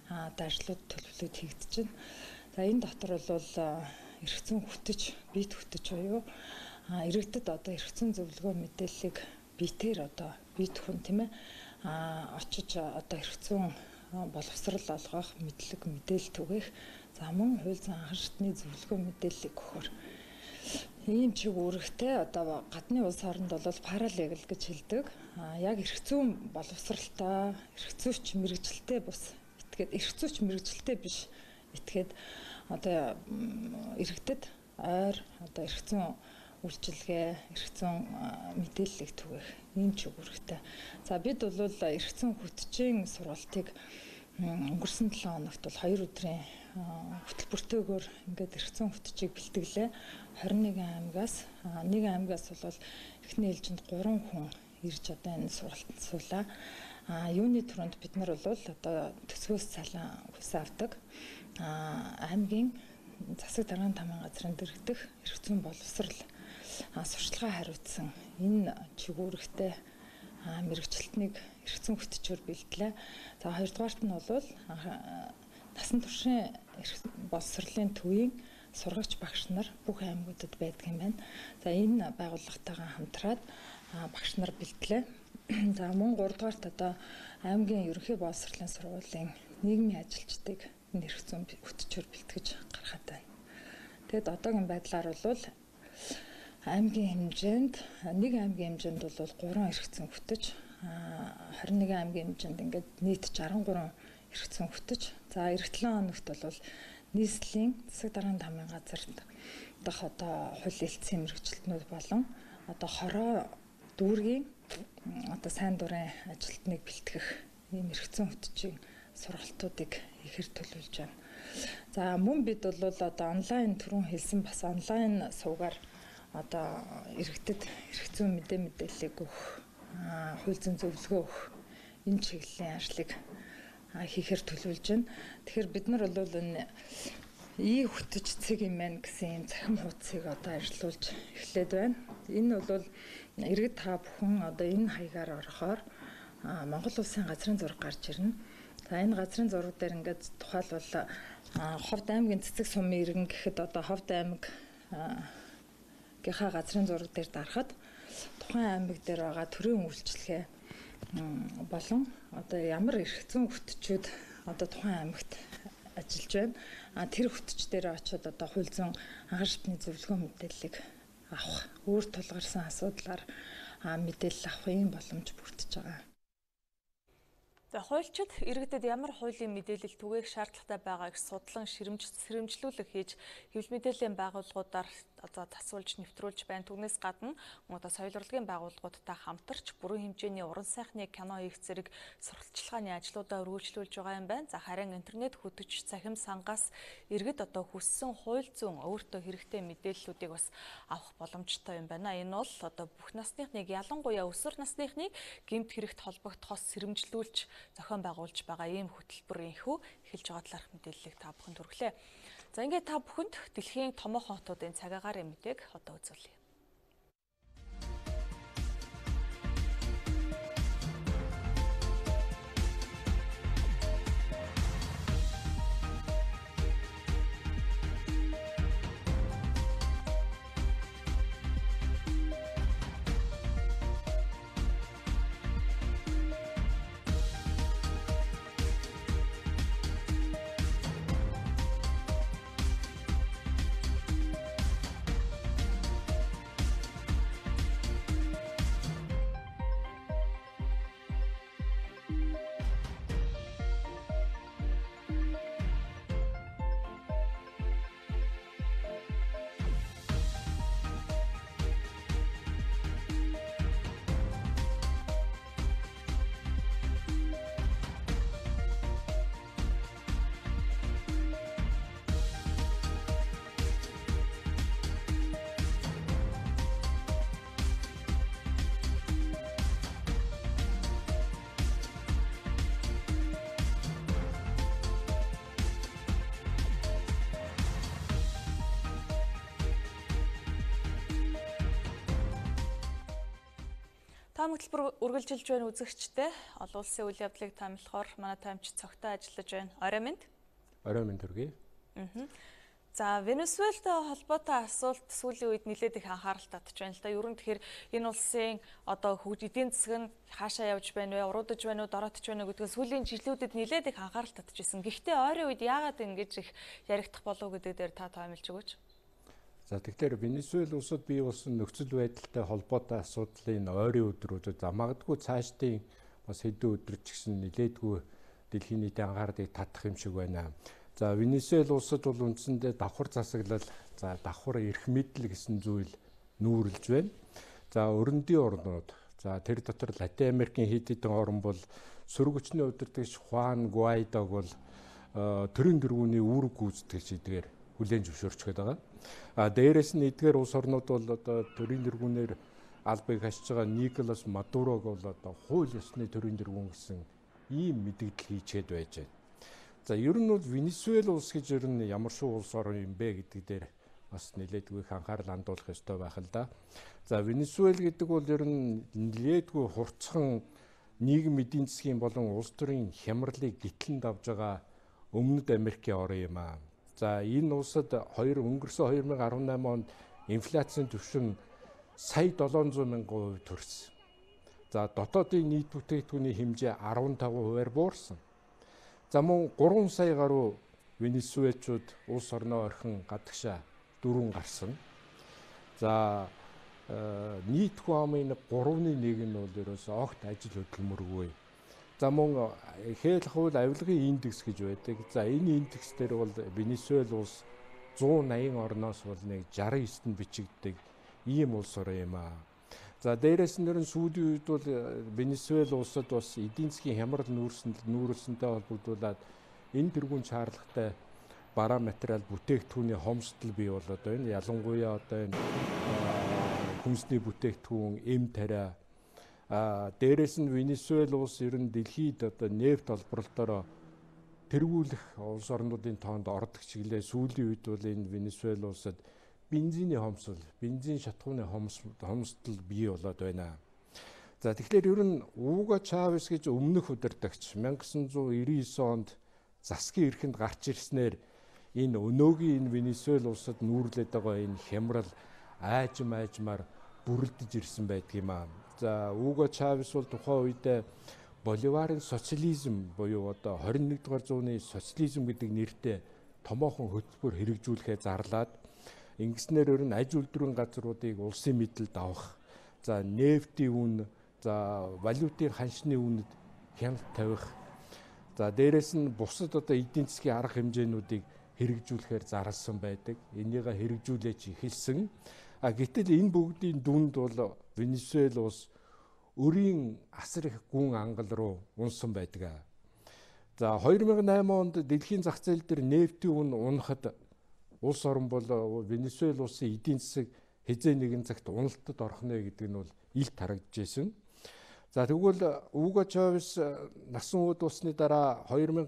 ажлууд төлөвлөлт хийгдэж байна. За энэ дотор эрх зүйн хөтөч, биет хөтөч буюу иргэдэд эрх зүйн зөвлөгөө мэдээллийг биетээр биет хүн очиж эрх зүйн боловсрол олгох, мэдлэг мэдээлэл түгээх, за мөн хууль зүйн анхан шатны зөвлөгөө мэдээллийг өгөхөөр ийм чиг үүрэгтэй гадны улс оронд паралегал гэж хэлдэг. Яг эрх зүйн боловсралтай, эрх зүйч мэрэгжилтэй бус этгээд эрх зүйч мэрэгжилтэй биш этгээд иргэдэд ойр эрх зүйн үйлчилгээ, эрх зүйн мэдээллийг түгээх ийм чиг үүрэгтэй. За бид эрх зүйн хөтчийн сургалтыг өнгөрсөн 7 хоногт 2 өдрийн хөтөлбөртөөгөр эрх зүйн хөтчийг бэлтгэлээ. 21 аймагаас эхний ээлжинд 3 хүн ирж энэ сургалтанд суулаа. Юуны түрүүнд бид нар төсвөөс цалин хүсээ авдаг. Аймгийн засаг даргын тамгын газрын дэргэдэх эрх зүйн боловсрол сурчлагаа хариуцсан энэ чигүүрэгтэй мэрэгчлэлтнийг эрх зүйн хөтчөөр бэлтлээ. За хоёрдугаарт нь насан туршийн эрх боловсролын төвийн сургагч багш нар бүх аймагуудад байдаг юм байна. За энэ байгууллагатайгаа хамтраад багш нар бэлтлээ. За мөн 3 дугаарт аймгийн ерөнхий боловсролын сургуулийн нийгмийн ажилчдыг энэ эрх зүйн хөтчөөр бэлтгэж гаргаад байна. Тэгэд одоогийн байдлаар аймгийн хэмжээнд 3 эрх зүйн хөтөч, 21 аймгийн хэмжээнд нийт 63 эрх зүйн хөтөч. За эх 7 хоногт нийслэлийн засаг даргын тамгын газарт хууль элцсэн мэрэгчлэтнүүд болон хороо дүүргийн сайн дурын ажилтныг бэлтгэх ийм эрх зүйн хөтчийн сургалтуудыг ихээр төлөвлөж байна. За мөн бид онлайн түрүүн хэлсэн бас онлайн сувгаар иргэдэд эрх зүйн мэдээллийг өгөх, хууль зүйн зөвлөгөө өгөх энэ чиглэлийн ажлыг хийхээр төлөвлөж байна. Тэгэхээр бид нар энэ хөтөч цэг юм байна гэсэн ийм цахим хуудсыг ажиллуулж эхлээд байна. Энэ иргэд та бүхэн энэ хаягаар орохоор Монгол улсын газрын зураг гарч ирнэ. За энэ газрын зураг дээр тухайлбал Ховд аймгийн цэцэг сумын иргэн гэхэд Ховд аймаг гийнхаа газрын зураг дээр дарахад тухайн аймаг дээр байгаа төрийн үйлчилгээ болон ямар эрх зүйн хөтчүүд тухайн аймагт ажиллаж байна. Тэр хөтч дээр очиод хууль зүйн анхан шатны зөвлөгөө мэдээллийг авах, өөр тулгарсан асуудлаар мэдээлэл авах ийм боломж бүрдэж байгаа. Хуульчид иргэдэд ямар хуулийн мэдээлэл түгээх шаардлагатай байгааг судлан сэрэмжлүүлэх хийж хэвлэл мэдээллийн байгууллагуудаар засуулж нэвтрүүлж байна. Түүнээс гадна соёл урлагийн байгууллагуудтай хамтарч бүрэн хэмжээний уран сайхны кино хийх зэрэг сурталчилгааны ажлуудаа өргөжлүүлж байгаа юм байна. Харин интернет хөтөч цахим сангаас иргэд хүссэн хууль зүйн өөртөө хэрэгтэй мэдээллүүдийг бас авах боломжтой юм байна. Энэ бол бүх насныхныг ялангуяа өсвөр насныхныг гэмт хэрэгт холбогдохоос сэрэмжлүүлж зохион байгуулж байгаа ийм хөтөлбөр энхүү эхэлж байгаа талаарх мэдээллийг та бүхэнд хүргэлээ. За ингээд та бүхэнд дэлхийн томоохон хотуудын цагаагаар мэдээг үзүүлье. Та хөтөлбөр үргэлжилж байна үзэгчтэй. Олон улсын үйл явдлыг таамаглахоор манай таймч цогтой ажиллаж байна. Орой минь. Орой минь төргий. За Венесуэлтэй холбоотой асуулт сүүлийн үед нэлээд их анхаарал татж байна л да. Ер нь тэгэхээр энэ улсын эдийн засаг нь хаашаа явж байна вэ? Уруудаж байна уу, дороотж байна уу гэдгийг сүүлийн жилүүдэд нэлээд их анхаарал татж байсан. Гэхдээ ойрын үед яагаад ингэж их яригдах болов гэдэг дээр та тоомлж өгөөч. За тэгэхээр Венесуэл улсад бий болсон нөхцөл байдалтай холбоотой асуудлын ойрын өдрүүдэд магадгүй цаашдын бас хэдэн өдөр ч гэсэн нэлээдгүй дэлхийн нийтийн анхаарлыг татах юм шиг байна. За Венесуэл улсад бол үндсэндээ давхар засаглал, за давхар эрх мэдэл гэсэн зүйл нүүрлж байна. За өрөндийн орнууд, за тэр дотор Латин Америкийн хэд хэдэн орн бол сөрөг хүчний удирдагч Хуан Гуайдог бол төрийн дэргүүний үүрэг гүйцэтгэх шийдгээр хүлээн зөвшөөрчгээд байгаа. Дээрээс нь эдгээр улс орнууд бол төрийн дэргүүнээр албыг хашиж байгаа Николас Мадурог бол хууль ёсны төрийн дэргүүн гэсэн ийм мэдээлэл хийчээд байж байна. За ер нь бол Венесуэл улс гэж ер нь ямар шоу улс орн юм бэ гэдэг дээр бас нэлээдгүй их анхаарал хандуулах ёстой байх л да. За Венесуэл гэдэг бол ер нь нэлээдгүй хурцхан нийгэм эдийн засгийн болон улс төрийн хямралыг гитлэнд авж байгаа Өмнөд Америкийн орн юм аа. За энэ улсад өнгөрсөн 2018 онд инфляцийн түвшин сая 700 мянган хувь төрсөн. За дотоодын нийт бүтээгдэхүүний хэмжээ 15%-аар буурсан. За мөн 3 сая гаруй Венесуэлчууд улс орноо орхин гадагшаа дөрвөн гарсан. За нийт хүн амын 3/1 нь бол ерөөсөө огт ажил хөдөлмөргүй. За мөн хээлх хууль авилгын индекс гэж байдаг. За энэ индекс дээр бол Венесуэл улс 180 орноос бол нэг 69-нд бичигддэг ийм улс орн юм аа. За дээрээс нь сүүлийн үед бол Венесуэл улсад бас эдийн засгийн хямрал нүүрсэнтэй холбогдуулаад энэ тэргүүн шаардлагатай бараа материал бүтээгдэхүүний хомсдол бий болоод байна. Ялангуяа энэ хүнсний бүтээгдэхүүн, эм тариа дээрээс нь Венесуэл улс ер нь дэлхийд нефт олборлолтоор тэргүүлэх улс орнуудын тоонд ордог чиглэлээ сүүлийн үед бол энэ Венесуэл улсад бензиний хомсдол, бензин шатхууны хомсдол бий болоод байна. За тэгэхээр ер нь Уго Чавес гэж өмнөх удирдагч 1999 онд засгийн эрхэнд гарч ирснээр энэ өнөөгийн энэ Венесуэл улсад нүүрлээд байгаа энэ хямрал аажмаар бүрлдэж ирсэн байдаг юм аа. За Уго Чавес бол тухайн үед Боливарын социализм буюу 21 дугаар зууны социализм гэдэг нэртэй томоохон хөтөлбөр хэрэгжүүлэхээ зарлаад ингэснээр ер нь аж үйлдвэрийн газруудыг улсын мэдэлд авах, за нефтийн үн, за валютын ханшны үнэд хяналт тавих, За дээрэс нь бусад одоо эдийн засгийн арга хэмжээнүүдийг хэрэгжүүлэхээр зарласан байдаг. Энийг хэрэгжүүлээч эхэлсэн. Гэтэл энэ бүгдийн дүнд бол Венесуэл улс өрийн асар их гүн ангал руу унсан байдаг. За 2008 онд дэлхийн зах зээл дээр нефтийн үн унахад улс орн бол Венесуэл улсын эдийн засаг хязээ нэгэн цагт уналтад орох нэ гэдэг нь бол илт харагдж байсан. За тэгвэл Уго Чавес насан үед болсны дараа 2013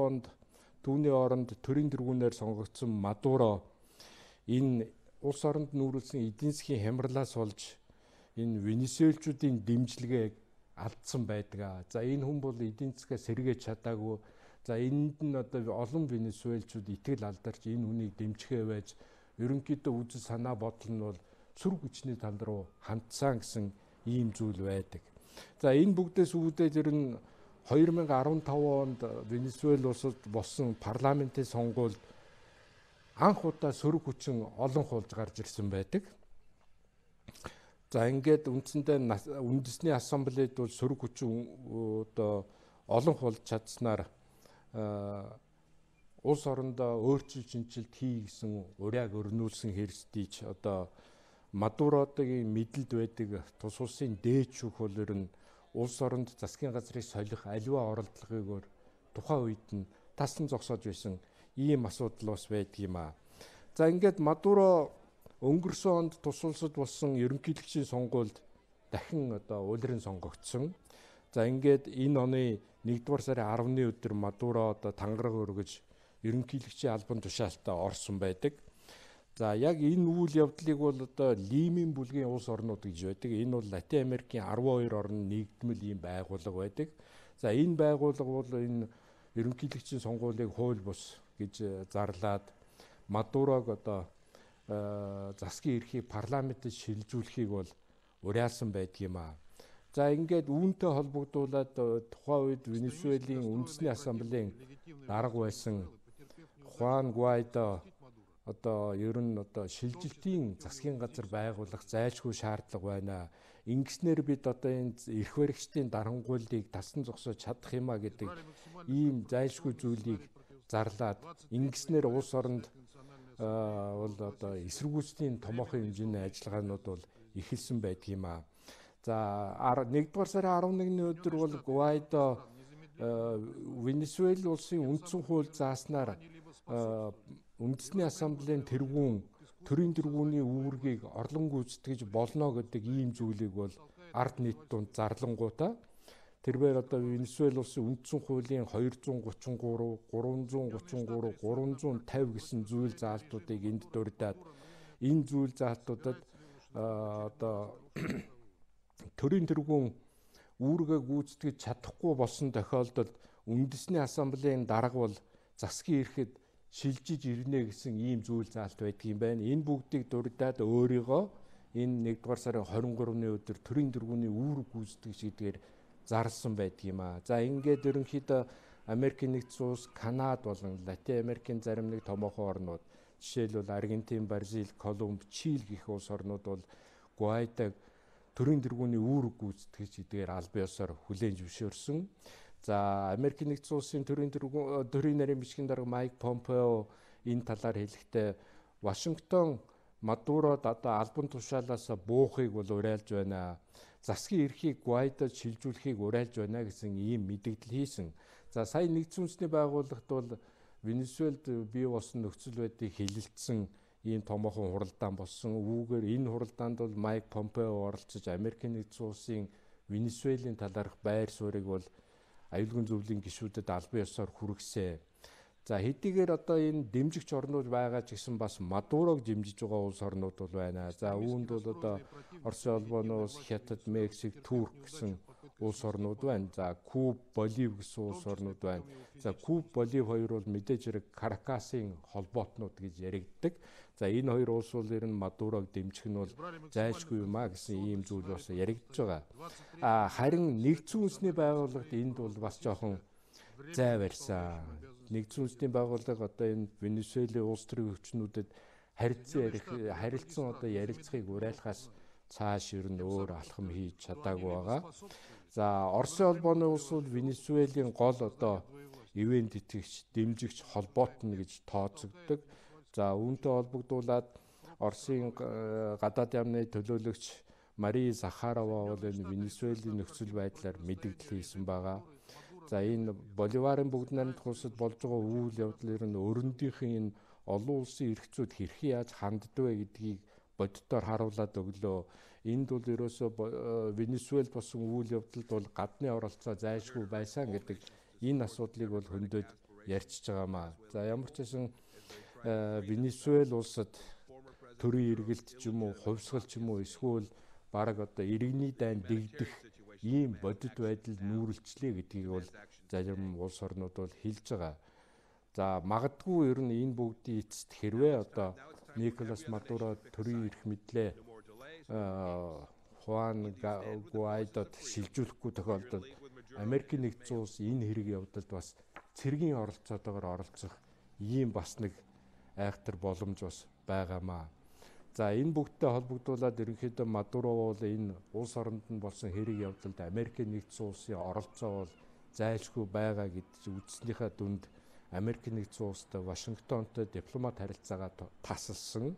онд түүний оронд төрийн тэргүүнээр сонгогдсон Мадуро энэ улс оронд нүүрлсэн эдийн засгийн хямралаас болж энэ Венесуэлчүүдийн дэмжлэгийг алдсан байдаг. За энэ хүн бол эдийн засгаа сэргээж чадаагүй. За энд нь одоо олон Венесуэлчүүд итгэл алдарч энэ хүнийг дэмжихээ байж ерөнхийдөө үзэл санаа бодол нь бол сүр хүчний тал руу хандсан гэсэн ийм зүйл байдаг. За энэ бүгдээс үүдээд ер нь 2015 онд Венесуэл улсад болсон парламентын сонгуульд анх удаа сөрөг хүчин олон хулж гарч ирсэн байдаг. За ингээд үндсэндээ үндэсний ассамблейд бол сөрөг хүчин одоо олон хулж чадсанаар улс орондоо өөрчлөлт шинжилт хий гэсэн уряг өрнүүлсэн хэрсдийч одоо Мадуродгийн мэдэлд байдаг тус улсын дээд шүүх бол ер нь улс оронд засгийн газрыг солих аливаа оролдлогыг тухайн үед нь тасан зогсоож байсан ийм асуудал бас байдгийм аа. За ингээд Мадуро өнгөрсөн онд тус улсад болсон ерөнхийлөгчийн сонгуульд дахин одоо улиран сонгогдсон. За ингээд энэ оны 1-р сарын 10-ны өдөр Мадуро одоо тангараг өргөж ерөнхийлөгчийн албан тушаалтаа орсон байдаг. За яг энэ үйл явдлыг бол одоо Лимийн бүлгийн улс орнууд гэж байдаг. Энэ бол Латин Америкийн 12 орн нэгдмэл ийм байгууллага байдаг. За энэ байгууллага бол энэ ерөнхийлөгчийн сонгуулийг хууль бус гэж зарлаад Мадурог одоо засгийн эрхийг парламентэд шилжүүлэхийг бол уриалсан байдгийм аа. За ингээд үүнтэй холбогдуулаад тухайн үед Венесуэлийн үндэсний ассамблеийн дарга байсан Хуан Гуайдо одоо ер нь одоо шилжилтийн засгийн газар байгуулах зайлшгүй шаардлага байна. Ингэснээр бид одоо энэ эрх баригчдын дарангуйлыг тасан зогсоож чадах юмаа гэдэг ийм зайлшгүй зүйлийг зарлаад ингэснээр улс оронд бол одоо эсэргүүцлийн томоохон хэмжээний ажиллагаанууд бол эхэлсэн байдгийм аа. За 1-р сарын 11-ний өдөр бол Гуайдо Венесуэл улсын үндсэн хууль зааснаар үндэсний ассамблеийн төрийн тэргүүний үүргийг орлон гүйцэтгэж болно гэдэг ийм зүйлийг бол ард нийт дунд зарлангуудаа тэрээр одоо Венесуэл улсын үндсэн хуулийн 233, 333, 350 гэсэн зүйл заалтуудыг энд дурдаад энэ зүйл заалтуудад одоо төрийн тэргүүн үүргээ гүйцэтгэж чадахгүй болсон тохиолдолд үндэсний ассамблеийн дарга бол засгийн эрхэд шилжиж ирнэ гэсэн ийм зүйл заалт байдаг юм байна. Энэ бүгдийг дурдаад өөрийгөө энэ 1-р сарын 23-ны өдөр төрийн тэргүүний үүрэг гүйцэтгэж гэдгээр зарласан байдаг юм аа. За ингээд ерөнхийдөө Америкийн нэгдсэн улс, Канада болон Латин Америкийн зарим нэг томоохон орнууд жишээлбэл Аргентин, Бразил, Колумб, Чили гэх улс орнууд бол Гуайдаг төрийн тэргүүний үүрэг гүйцэтгэж гэдгээр албан ёсоор хүлээн зөвшөөрсөн. За Америкийн нэгдсэн улсын төрийн нарийн бичгийн дарга Майк Помпео энэ талаар хэлэхдээ Вашингтон Мадурод одоо албан тушаалаас буухыг бол уриалж байна. Засгийн эрхийг Гуайдод шилжүүлэхийг уриалж байна гэсэн ийм мэдээлэл хийсэн. За сая нэгдсэн үндэсний байгууллагт бол Венесуэлд бий болсон нөхцөл байдлыг хэлэлцсэн ийм томоохон хуралдаан болсон. Үүгээр энэ хуралдаанд бол Майк Помпео оролцож Америкийн нэгдсэн улсын Венесуэлийн талаарх байр суурийг бол аюулгүй зөвлөлийн гишүүдэд албан ёсоор хүргэсэн. За хэдийгээр одоо энэ дэмжигч орнууд байгаа ч гэсэн бас Мадурог дэмжиж байгаа улс орнууд бол байна. За үүнд бол одоо Оросын улбаны улс, Хятад, Мексик, Турк гэсэн улс орнууд байна. За Куб, Болив гэсэн улс орнууд байна. За Куб, Болив хоёр бол мэдээж хэрэг Каракасын холбоотнууд гэж яригддаг. За энэ хоёр улс бол ер нь Мадурог дэмжих нь бол зайлшгүй юм а гэсэн ийм зүйл бас яригдж байгаа. Харин нэгдсэн үндэсний байгууллагад энд бол бас жоохон зай барьсан. Нэгдсэн үндэсний байгууллага одоо энэ Венесуэлийн улс төрийн өвчнүүдэд харилцан одоо ярилцахыг уриалахаас цааш ер нь өөр алхам хийж чадаагүй байгаа. За Оросын холбооны улс бол Венесуэлийн гол одоо ивент итгэгч, дэмжигч холбоот нь гэж тооцогддог. За үүнтэй холбогдуулаад Оросын гадаад яамны төлөөлөгч Мари Захарова бол энэ Венесуэлийн нөхцөл байдлаар мэдээлэл хийсэн байгаа. За энэ Боливарын бүгд найрамдах улсад болж байгаа үйл явдлын нь өрөндийнхэн энэ олон улсын эрхцүүд хэрхэн яаж ханддаг гэдгийг боддоор харуулад өглөө. Энд бол ерөөсөө Венесуэлд болсон үйл явдалд бол гадны оролцоо зайлшгүй байсан гэдэг энэ асуудлыг бол хөндөд ярьчихж байгаамаа. За ямар ч байсан Венесуэл улсад төрийн эргэлт ч юм уу, хувьсгал ч юм уу, эсвэл бараг одоо иргэний дайн дэгдэх ийм бодит байдал нүүрэлчлээ гэдгийг бол зарим улс орнууд бол хэлж байгаа. За магадгүй ер нь энэ бүгдийн эцэст хэрвээ одоо Николас Мадуро төрийн эрх мэдлээ Хуан Гуайдод шилжүүлэхгүй тохиолдолд Америкийн нэгдсэн улс энэ хэрэг явдалд бас цэргийн оролцоотойгоор оролцох ийм бас нэг айхтар боломж бас байгаамаа. За энэ бүгдтэй холбогдуулаад ерөнхийдөө Мадуро бол энэ улс оронд нь болсон хэрэг явдалд Америкийн нэгдсэн улсын оролцоо бол зайлшгүй байгаа гэж үзснийхаа дүнд Америкийн нэгдсэн улстай Вашингтонтой дипломат харилцаагаа тасалсан.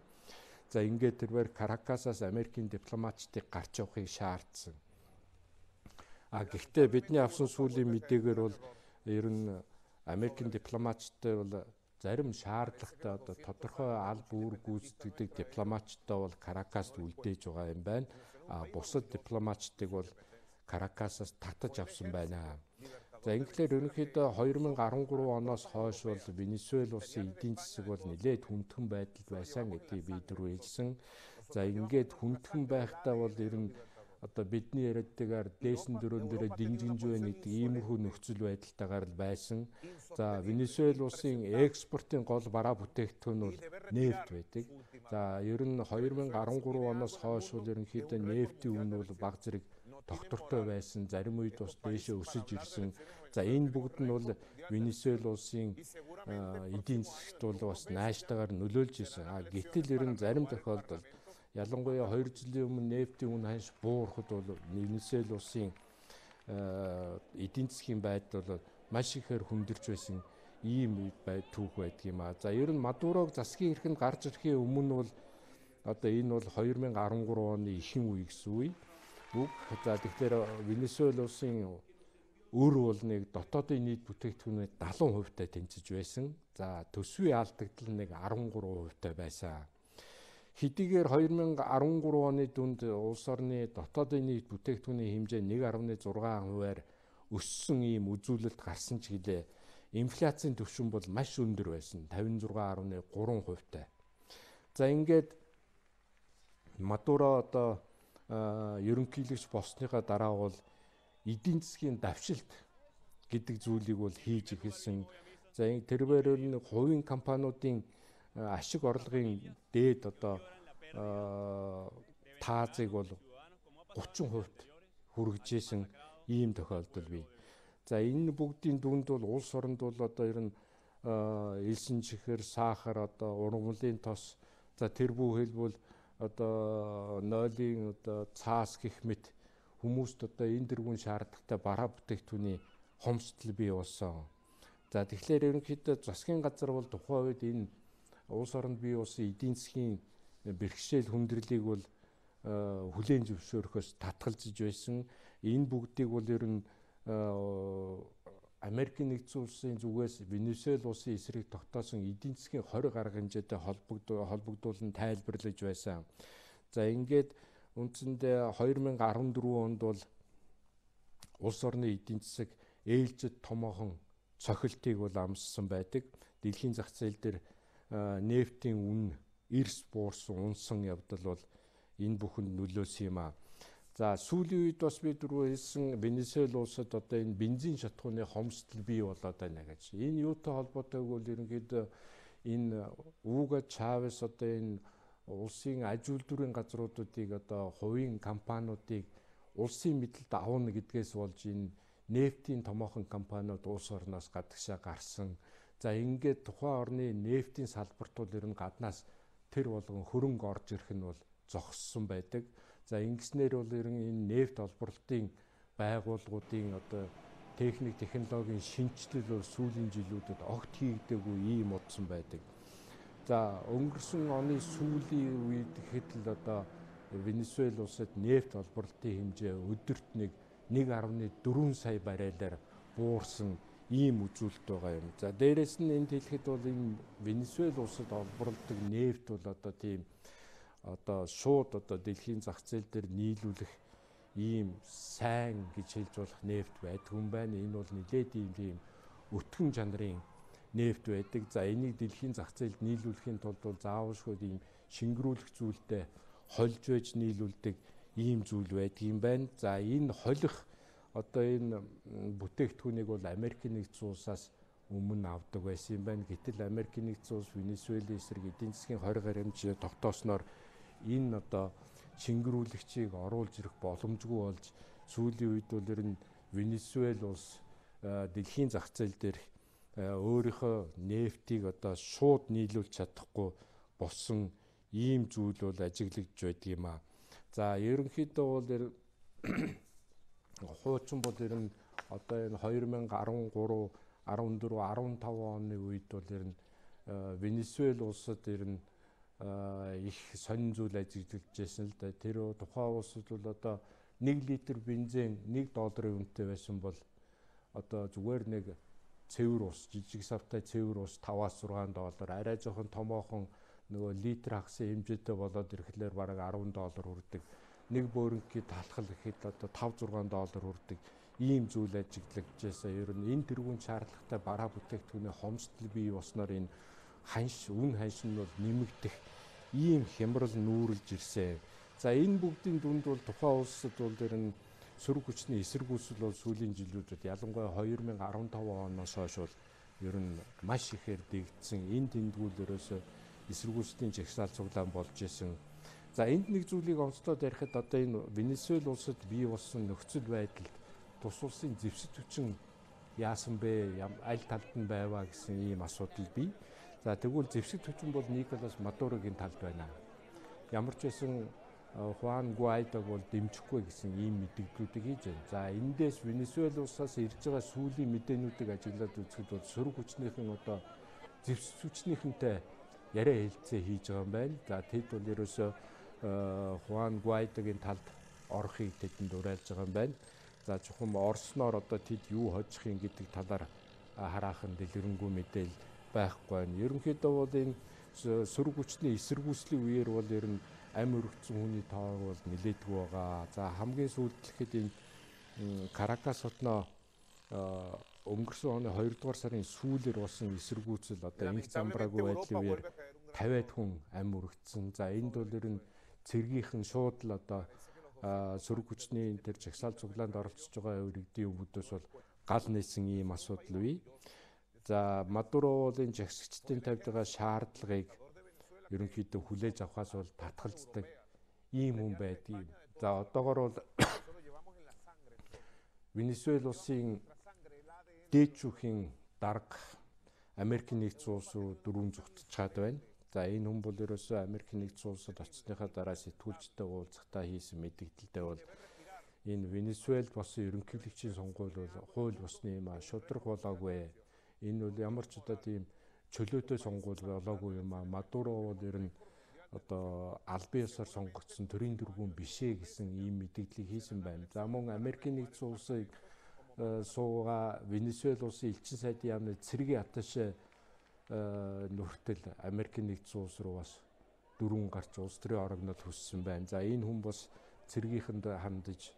За ингээд тэрээр Каракасаас Америкийн дипломатчдыг гарч явахыг шаардсан. Гэхдээ бидний авсан сүүлийн мэдээгээр бол ер нь Америкийн дипломатчтай бол зарим шаардлагатай одоо тодорхой аль бүр гүйцэтгэдэг дипломатчтай бол Каракаст үлдээж байгаа юм байна. Бусад дипломатчдыг бол Каракасаас татаж авсан байна. За ингээр ерөнхийдөө 2013 оноос хойш бол Венесуэл улсын эдийн засаг бол нэлээд хүндхэн байдалд байсан гэдгийг би дөрөв хэлсэн. За ингээд хүндхэн байхдаа бол ер нь одоо бидний яриадгаар дээсэн дөрөөн дээрээ динжинж байна гэдэг иймэрхүү нөхцөл байдалтайгаар л байсан. За Венесуэл улсын экспортын гол бараа бүтээгдэхүүн бол нефт байдаг. За ер нь 2013 оноос хойш бол ерөнхийдөө нефтийн үн бол бага зэрэг тогтвортой байсан, зарим үед бас дээшээ өсөж ирсэн. За энэ бүгд нь бол Венесуэл улсын эдийн засагт бол бас наашдаагаар нөлөөлж ирсэн. Гэтэл ер нь зарим тохиолдолд ялангуяа 2 жилийн өмнө нефтийн үн ханш буурахад бол Венесуэл улсын эдийн засгийн байдал бол маш ихээр хүндэрч байсан ийм түүх байдаг юм аа. За ер нь Мадурог засгийн эрхэнд гарч ирэхийн өмнө бол одоо энэ бол 2013 оны ихэнх үе гэсэн үе. За тэгэхээр Венесуэл улсын өр бол нэг дотоодын нийт бүтээгдэхүүний 70% тэнцэж байсан. За төсвийн алдагдал нэг 13% байсан. Хэдийгээр 2013 оны дүнд улс орны дотоодын нийт бүтээгдэхүүний хэмжээ 1.6%-аар өссөн ийм үзүүлэлт гарсан ч гэлээ инфляцийн түвшин бол маш өндөр байсан. 56.3%. За ингээд Мадуро одоо ерөнхийлөгч болсныхаа дараа бол эдийн засгийн давшилт гэдэг зүйлийг бол хийж эхэлсэн. За тэрээр нь хувийн компаниудын ашиг орлогын дээд одоо таазыг бол 30% хүргэжсэн ийм тохиолдол бий. За энэ бүгдийн дүнд бол улс оронд бол одоо ер нь элсэн чихэр, сахар, одоо ургамлын тос, за тэр бүх хэлбэл одоо нойлын одоо цаас гэх мэт хүмүүст одоо энэ дэргүүн шаардлагатай бараа бүтээгдэхүүний хомсдол бий болсон. За тэгэхээр ерөнхийдөө засгийн газар бол тухайн үед энэ улс оронд бий болсон эдийн засгийн бэрхшээл хүндрэлийг бол хүлээн зөвшөөрөхөөс татгалзаж байсан. Энэ бүгдийг бол ер нь Америкийн нэгдсэн улсын зүгээс Венесуэл улсын эсрэг тогтоосон эдийн засгийн 20 гаруй хэмжээтэй холбогдуулан тайлбарлаж байсан. За ингээд үндсэндээ 2014 онд бол улс орны эдийн засаг ээлжид томоохон цохилтыг бол амссан байдаг. Дэлхийн зах зээл дээр нефтийн үн эрс буурсан, унсан явдал бол энэ бүхэнд нөлөөсөн юм аа. За сүүлийн үед бас би дөрөв хэлсэн Венесуэл улсад одоо энэ бензин шатхууны хомсдол бий болоод байна гэж. Энэ юутай холбоотойг бол ерөнхийдөө энэ Уго Чавес одоо энэ улсын аж үйлдвэрийн газруудыг одоо хувийн компаниудыг улсын мэдэлд авна гэдгээс болж энэ нефтийн томоохон компаниуд улс орноос гадагшаа гарсан. За ингээд тухайн орны нефтийн салбарт бол ер нь гаднаас тэр болгон хөрөнгө орж ирэх нь бол зогссон байдаг. За ингэснээр бол ер нь энэ нефт олборлтын байгууллагуудын одоо техник технологийн шинжилэл бол сүүлийн жилүүдэд огт хийгдээгүй ийм удсан байдаг. За өнгөрсөн оны сүүлийн үед гэхэд л одоо Венесуэл улсад нефть олборлолтын хэмжээ өдөрт 1.4 сая баррелаар буурсан ийм үзүүлэлт байгаа юм. За дээрэс нь энд хэлэхэд бол энэ Венесуэл улсад олборлдог нефть бол одоо тийм одоо шууд одоо дэлхийн зах зээл дээр нийлүүлэх ийм сайн гэж хэлж болох нефть байдаг юм байна. Энэ бол нэлээд ийм өтгөн чанарын нефть байдаг. За энийг дэлхийн зах зээлд нийлүүлэхийн тулд бол заавалшгүй ийм шингэрүүлэх зүйлтэй холж байж нийлүүлдэг ийм зүйл байдаг юм байна. За энэ холих одоо энэ бүтээгдэхүүнийг бол Америкийн нэгдсэн улсаас өмнө авдаг байсан юм байна. Гэтэл Америкийн нэгдсэн улс Венесуэлийн эсрэг эдийн засгийн 20 гаруй хэмжээ тогтоосноор энэ одоо шингэрүүлэгчийг оруулж ирэх боломжгүй болж сүүлийн үед бол ер нь Венесуэл улс дэлхийн зах зээл дээр өөрийнхөө нефтийг одоо шууд нийлүүлж чадахгүй болсон ийм зүйл бол ажиглагдж байдаг юм аа. За ерөнхийдөө бол хуучин бол ер нь одоо энэ 2013, 14, 15 оны үед бол ер нь Венесуэл улсад ер нь их сонин зүйл ажиглагдж байсан л да. Тэр тухайн улсад бол одоо 1 литр бензин $1 үнэтэй байсан бол одоо зүгээр нэг цэвэр ус, жижиг савтай цэвэр ус $5-6, арай жоохон томоохон нөгөө литр хагас хэмжээтэй болоод ирэхлээр бараг $10 хүрдэг. Нэг бөөрөнгийн талхал гэхэд одоо $5-6 хүрдэг. Ийм зүйл ажиглагдж байсан. Ер нь энэ тэргүүн шаардлагатай бараа бүтээгдэхүүний хомсдол бий болсноор энэ үн ханш нь бол нэмэгдэх ийм хямрал нүүрлж ирсэн. За энэ бүгдийн дүнд бол тухайн улсад бол ер нь сөрөг хүчний эсэргүүцэл бол сүүлийн жилүүдэд ялангуяа 2015 оноос хойш бол ер нь маш ихээр дэгдсэн. Энэ тэмдгүүл ерөөсөө эсэргүүцлийн жагсаал цуглаан болж исэн. За энд нэг зүйлийг онцлоод ярихад одоо энэ Венесуэл улсад бий болсон нөхцөл байдалд тус улсын зэвсэг хүчин яасан бэ? Аль талд нь байваа гэсэн ийм асуудал бий. За тэгвэл зэвсэг хүчин бол Николас Мадурогийн талд байна. Ямар ч байсан Хуан Гуайдог бол дэмжихгүй гэсэн ийм мэдээллүүдийг хийж байна. За эндээс Венесуэл улсаас ирж байгаа сүүлийн мэдээнүүдийг ажиглаад үзэхэд бол сөрөг хүчнийхэн одоо зэвсэг хүчнийхэнтэй яриа хэлцээ хийж байгаа юм байна. За тэд бол ерөөсөө Хуан Гуайдогийн талд орохыг тэдэнд уриалж байгаа юм байна. За чухам орсноор одоо тэд юу хожихын гэдэг талаар хараахан дэлгэрэнгүй мэдээлэл байхгүй байна. Ерөнхийдөө бол энэ сөрөг хүчний эсэргүүцлийн үеэр бол ер нь амь өргөцсөн хүний тоо бол нэлээдгүй байгаа. За хамгийн сүүлд гэхэд энэ Каракас хотноо өнгөрсөн оны 2 дугаар сарын сүүлээр болсон эсэргүүцэл одоо инх замбраагүй байдлын үеэр 50-аад хүн амь өргөцсөн. За энд бол ер нь цэргийнхэн шууд л одоо сөрөг хүчний тэр жагсаал цуглаанд оролцож байгаа иргэдийн өвөдөөс бол гал нээсэн ийм асуудал бий. За Мадуро бол энэ жагсагчдын тавьж байгаа шаардлагыг ерөнхийдөө хүлээж авахаас бол татгалздаг ийм хүн байдгийг. За одоогоор бол Венесуэл улсын дээдчүүхийн дарга Америкийн нэгдсэн улс руу дөрвөн зүгтж чад байна. За энэ хүн бол ерөөсөө Америкийн нэгдсэн улсад очсныхаа дараа сэтгүүлчтэй уулзахтаа хийсэн мэдээлэлдээ бол энэ Венесуэлд болсон ерөнхийлөгчийн сонгуул бол хууль бусны юм а шудраг болоогүй. Энэ бол ямар ч удаа тийм чөлөөтэй сонгуул болоогүй юм а. Мадуро бол ер нь одоо албан ёсоор сонгогдсон төрийн дөрвөн бишээ гэсэн ийм мэдээллийг хийсэн байна. За мөн Америкийн нэгдсэн улсыг суугаа Венесуэл улсын элчин сайдын яамны цэргийн аташаа нүртэл Америкийн нэгдсэн улс руу бас дөрвөн гарч улс төрийн орогнол хүссэн байна. За энэ хүн бас цэргийнхэнд хандаж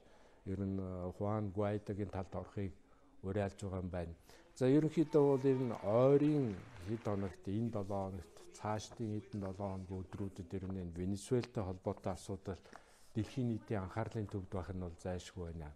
ер нь Хуан Гуайдогийн талд орохыг уриалж байгаа юм байна. За ерөнхийдөө бол ер нь ойрын хэд хоногт энэ 7 хоногт цаашдын хэдэн 7 хоногийн өдрүүдэд ер нь Венесуэлтэй холбоотой асуудал дэлхийн нийтийн анхаарлын төвд байх нь бол зайлшгүй байна.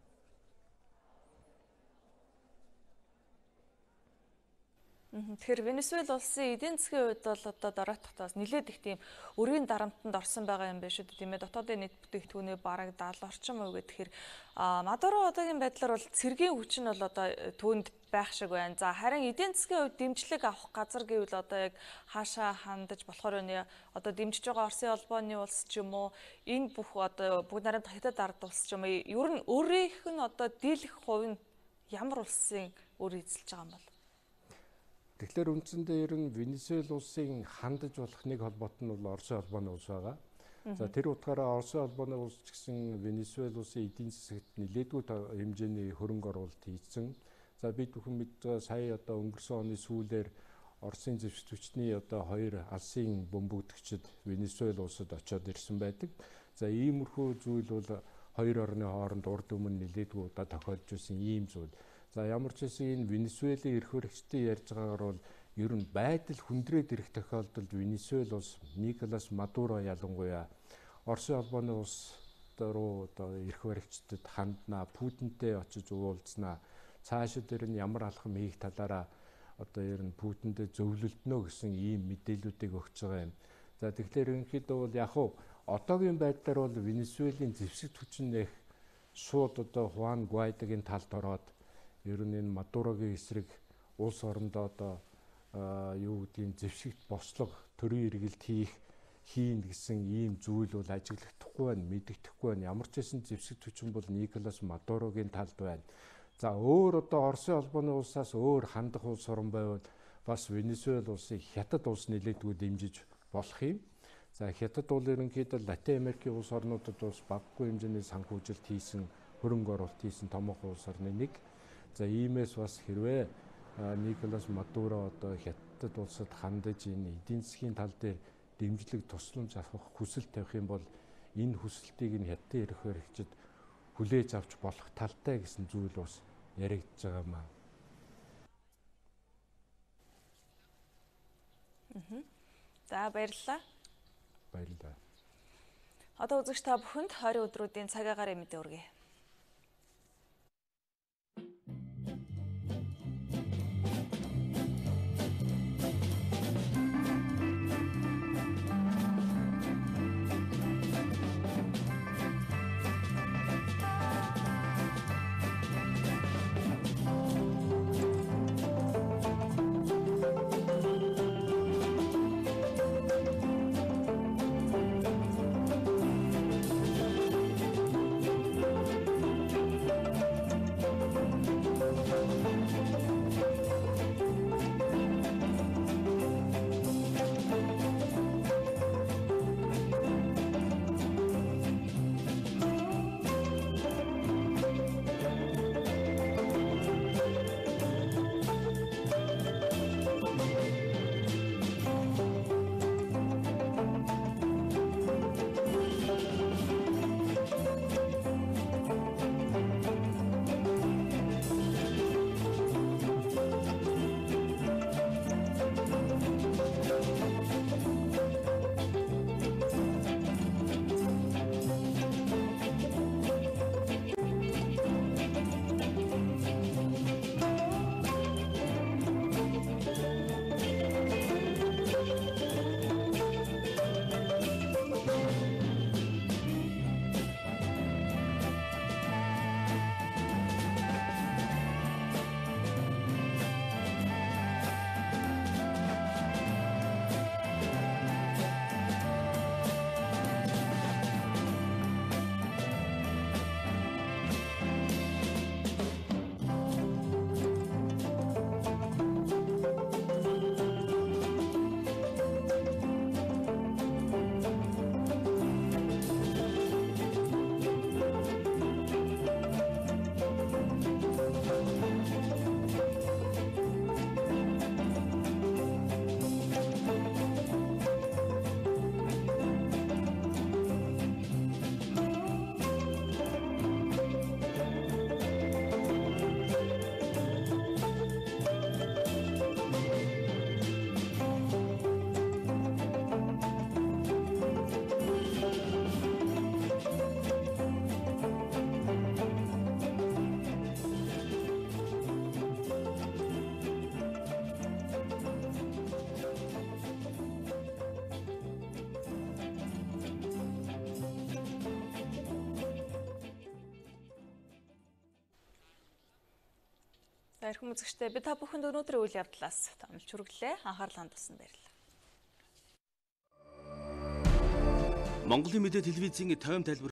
Тэгэхээр Венесуэл улсын эдийн засгийн хувьд бол одоо дараатахтаа бас нэлээд их тийм өрийн дарамтанд орсон байгаа юм байна шүү дээ тийм ээ. Дотоодын нийт бүтээгдэхүүний бараг 70 орчим хувь гэхээр Мадуро одоогийн байдлаар бол цэргийн хүч нь бол одоо түүнд байх шиг байна. За харин эдийн засгийн хувьд дэмжлэг авах газар гэвэл одоо яг хаашаа хандаж болохоор байна. Одоо дэмжиж байгаа Оросын холбооны улс ч юм уу энэ бүх одоо бүгд нарийн хятад ард улс ч юм уу ер нь өөрийнх нь одоо дийлэх хувь нь ямар улсын өөр эзэлж байгаа юм бол? Тэгэхээр үндсэндээ ер нь Венесуэл улсын хандаж болох нэг холбоот нь бол Оросын холбооны улс байгаа. За тэр утгаараа Оросын холбооны улс ч гэсэн Венесуэл улсын эдийн засагт нэлээдгүй хэмжээний хөрөнгө оруулалт хийсэн. За бид бүхэн мэдж байгаа сая одоо өнгөрсөн оны сүүлээр Оросын зэвсэг хүчний одоо 2 алсын бөмбөгдөгчд Венесуэл улсад очиод ирсэн байдаг. За иймэрхүү зүйл бол хоёр орны хооронд урд өмнө нэлээдгүй удаа тохиолж байсан ийм зүйл. За ямар ч хэсэг энэ Венесуэлийн эрх баригчдын ярьж байгаагаар бол ер нь байдал хүндрээд ирэх тохиолдолд Венесуэл улс Николас Мадуро ялангуяа Оросын холбооны улс руу одоо эрх баригчдад ханднаа, Путинтэй очиж уулзнаа, цаашид ер нь ямар алхам хийх талаараа одоо ер нь Путиндээ зөвлөлднө гэсэн ийм мэдээллүүдийг өгч байгаа юм. За тэгэхээр ерөнхийдөө бол яг уу одоогийн байдлаар бол Венесуэлийн зэвсэг хүчин нэх шууд одоо Хуан Гуайдогийн талд ороод ер нь энэ Мадурогийн эсрэг улс орондоо одоо юу гэдгийг зэвсэгт бослого төрийн эргэлт хийн гэсэн ийм зүйл бол ажиглахдаггүй байна, мэдэгдэхгүй байна. Ямар ч хэсэн зэвсэг хүчин бол Николас Мадурогийн талд байна. За өөр одоо Оросын холбооны улсаас өөр хандах улс орн байвал бас Венесуэл улсыг хятад улс нэлээдгүй дэмжиж болох юм. За хятад бол ерөнхийдөө Латин Америкийн улс орнуудад бас багагүй хэмжээний санхүүжилт хийсэн, хөрөнгө оруулалт хийсэн томоохон улс орны нэг. За иймээс бас хэрвээ Николас Мадуро одоо хятад улсад хандаж энэ эдийн засгийн тал дээр дэмжлэг тусламж авах хүсэл тавих юм бол энэ хүсэлтийг нь хятадын эрх баригчид хүлээж авч болох талтай гэсэн зүйл бас яригдж байгаа маа. За баярлалаа. Баярлалаа. Одоо үзэгч та бүхэнд 20 өдрүүдийн цаг агаар мэдээ хүргэе. За эрхэм үзэгчдээ бид та бүхэнд өнөөдрийн үйл явдлаас томилж хүргэлээ. Анхаарал хандуулсанд баярлалаа. Монголын мэдээ телевизийн тойм тайлбар